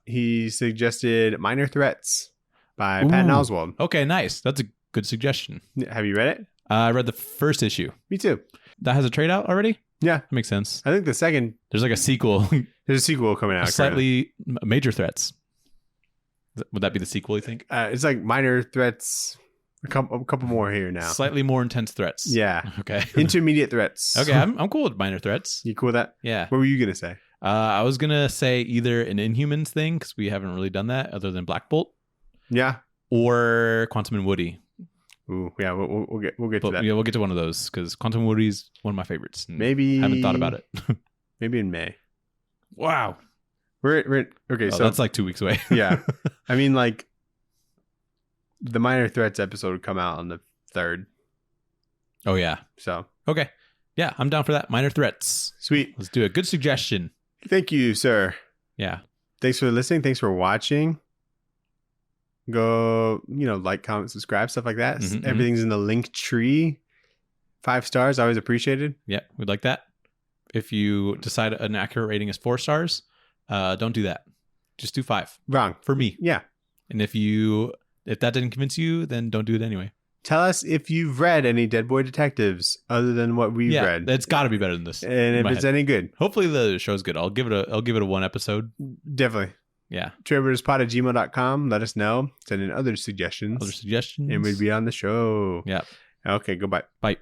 suggested Minor Threats by Patton Ooh. Oswalt. Okay. Nice. That's a good suggestion. Have you read it? I read the first issue. Me too. That has a trade out already? Yeah. That makes sense. I think the second, There's like a sequel. there's a sequel coming out. Slightly major threats. Would that be the sequel, you think? It's like Minor Threats, a couple more here now. Slightly more intense threats. Yeah. Okay. Intermediate threats. Okay. I'm cool with minor threats. You cool with that? Yeah. What were you going to say? I was going to say either an Inhumans thing, because we haven't really done that other than Black Bolt, Yeah. or Quantum and Woody. Ooh, yeah, we'll get to But that. yeah, we'll get to one of those, because Quantum and Woody's one of my favorites. and Maybe. I haven't thought about it. Maybe in May. Wow. We're okay. Oh, So that's like 2 weeks away. yeah, I mean, like the Minor Threats episode would come out on the 3rd. Oh, yeah. So Okay. Yeah, I'm down for that. Minor threats. sweet. Let's do it. Good suggestion. Thank you, sir. Yeah. Thanks for listening. Thanks for watching. Go, like, comment, subscribe, stuff like that. Mhm, Everything's in the link tree. 5 stars, always appreciated. Yeah, we'd like that. If you decide an accurate rating is 4 stars, don't do that. Just do 5 Wrong. for me. Yeah. And if that didn't convince you, then don't do it anyway. Tell us if you've read any Dead Boy Detectives other than what we've Yeah, read, it's got to be better than this. and in if my it's head. any good. Hopefully the show's good. I'll give it a 1 episode. Definitely. Yeah. Traverspod@gmail.com. Let us know. Send in other suggestions. Other suggestions. And we'd be on the show. Yeah. Okay, goodbye. Bye.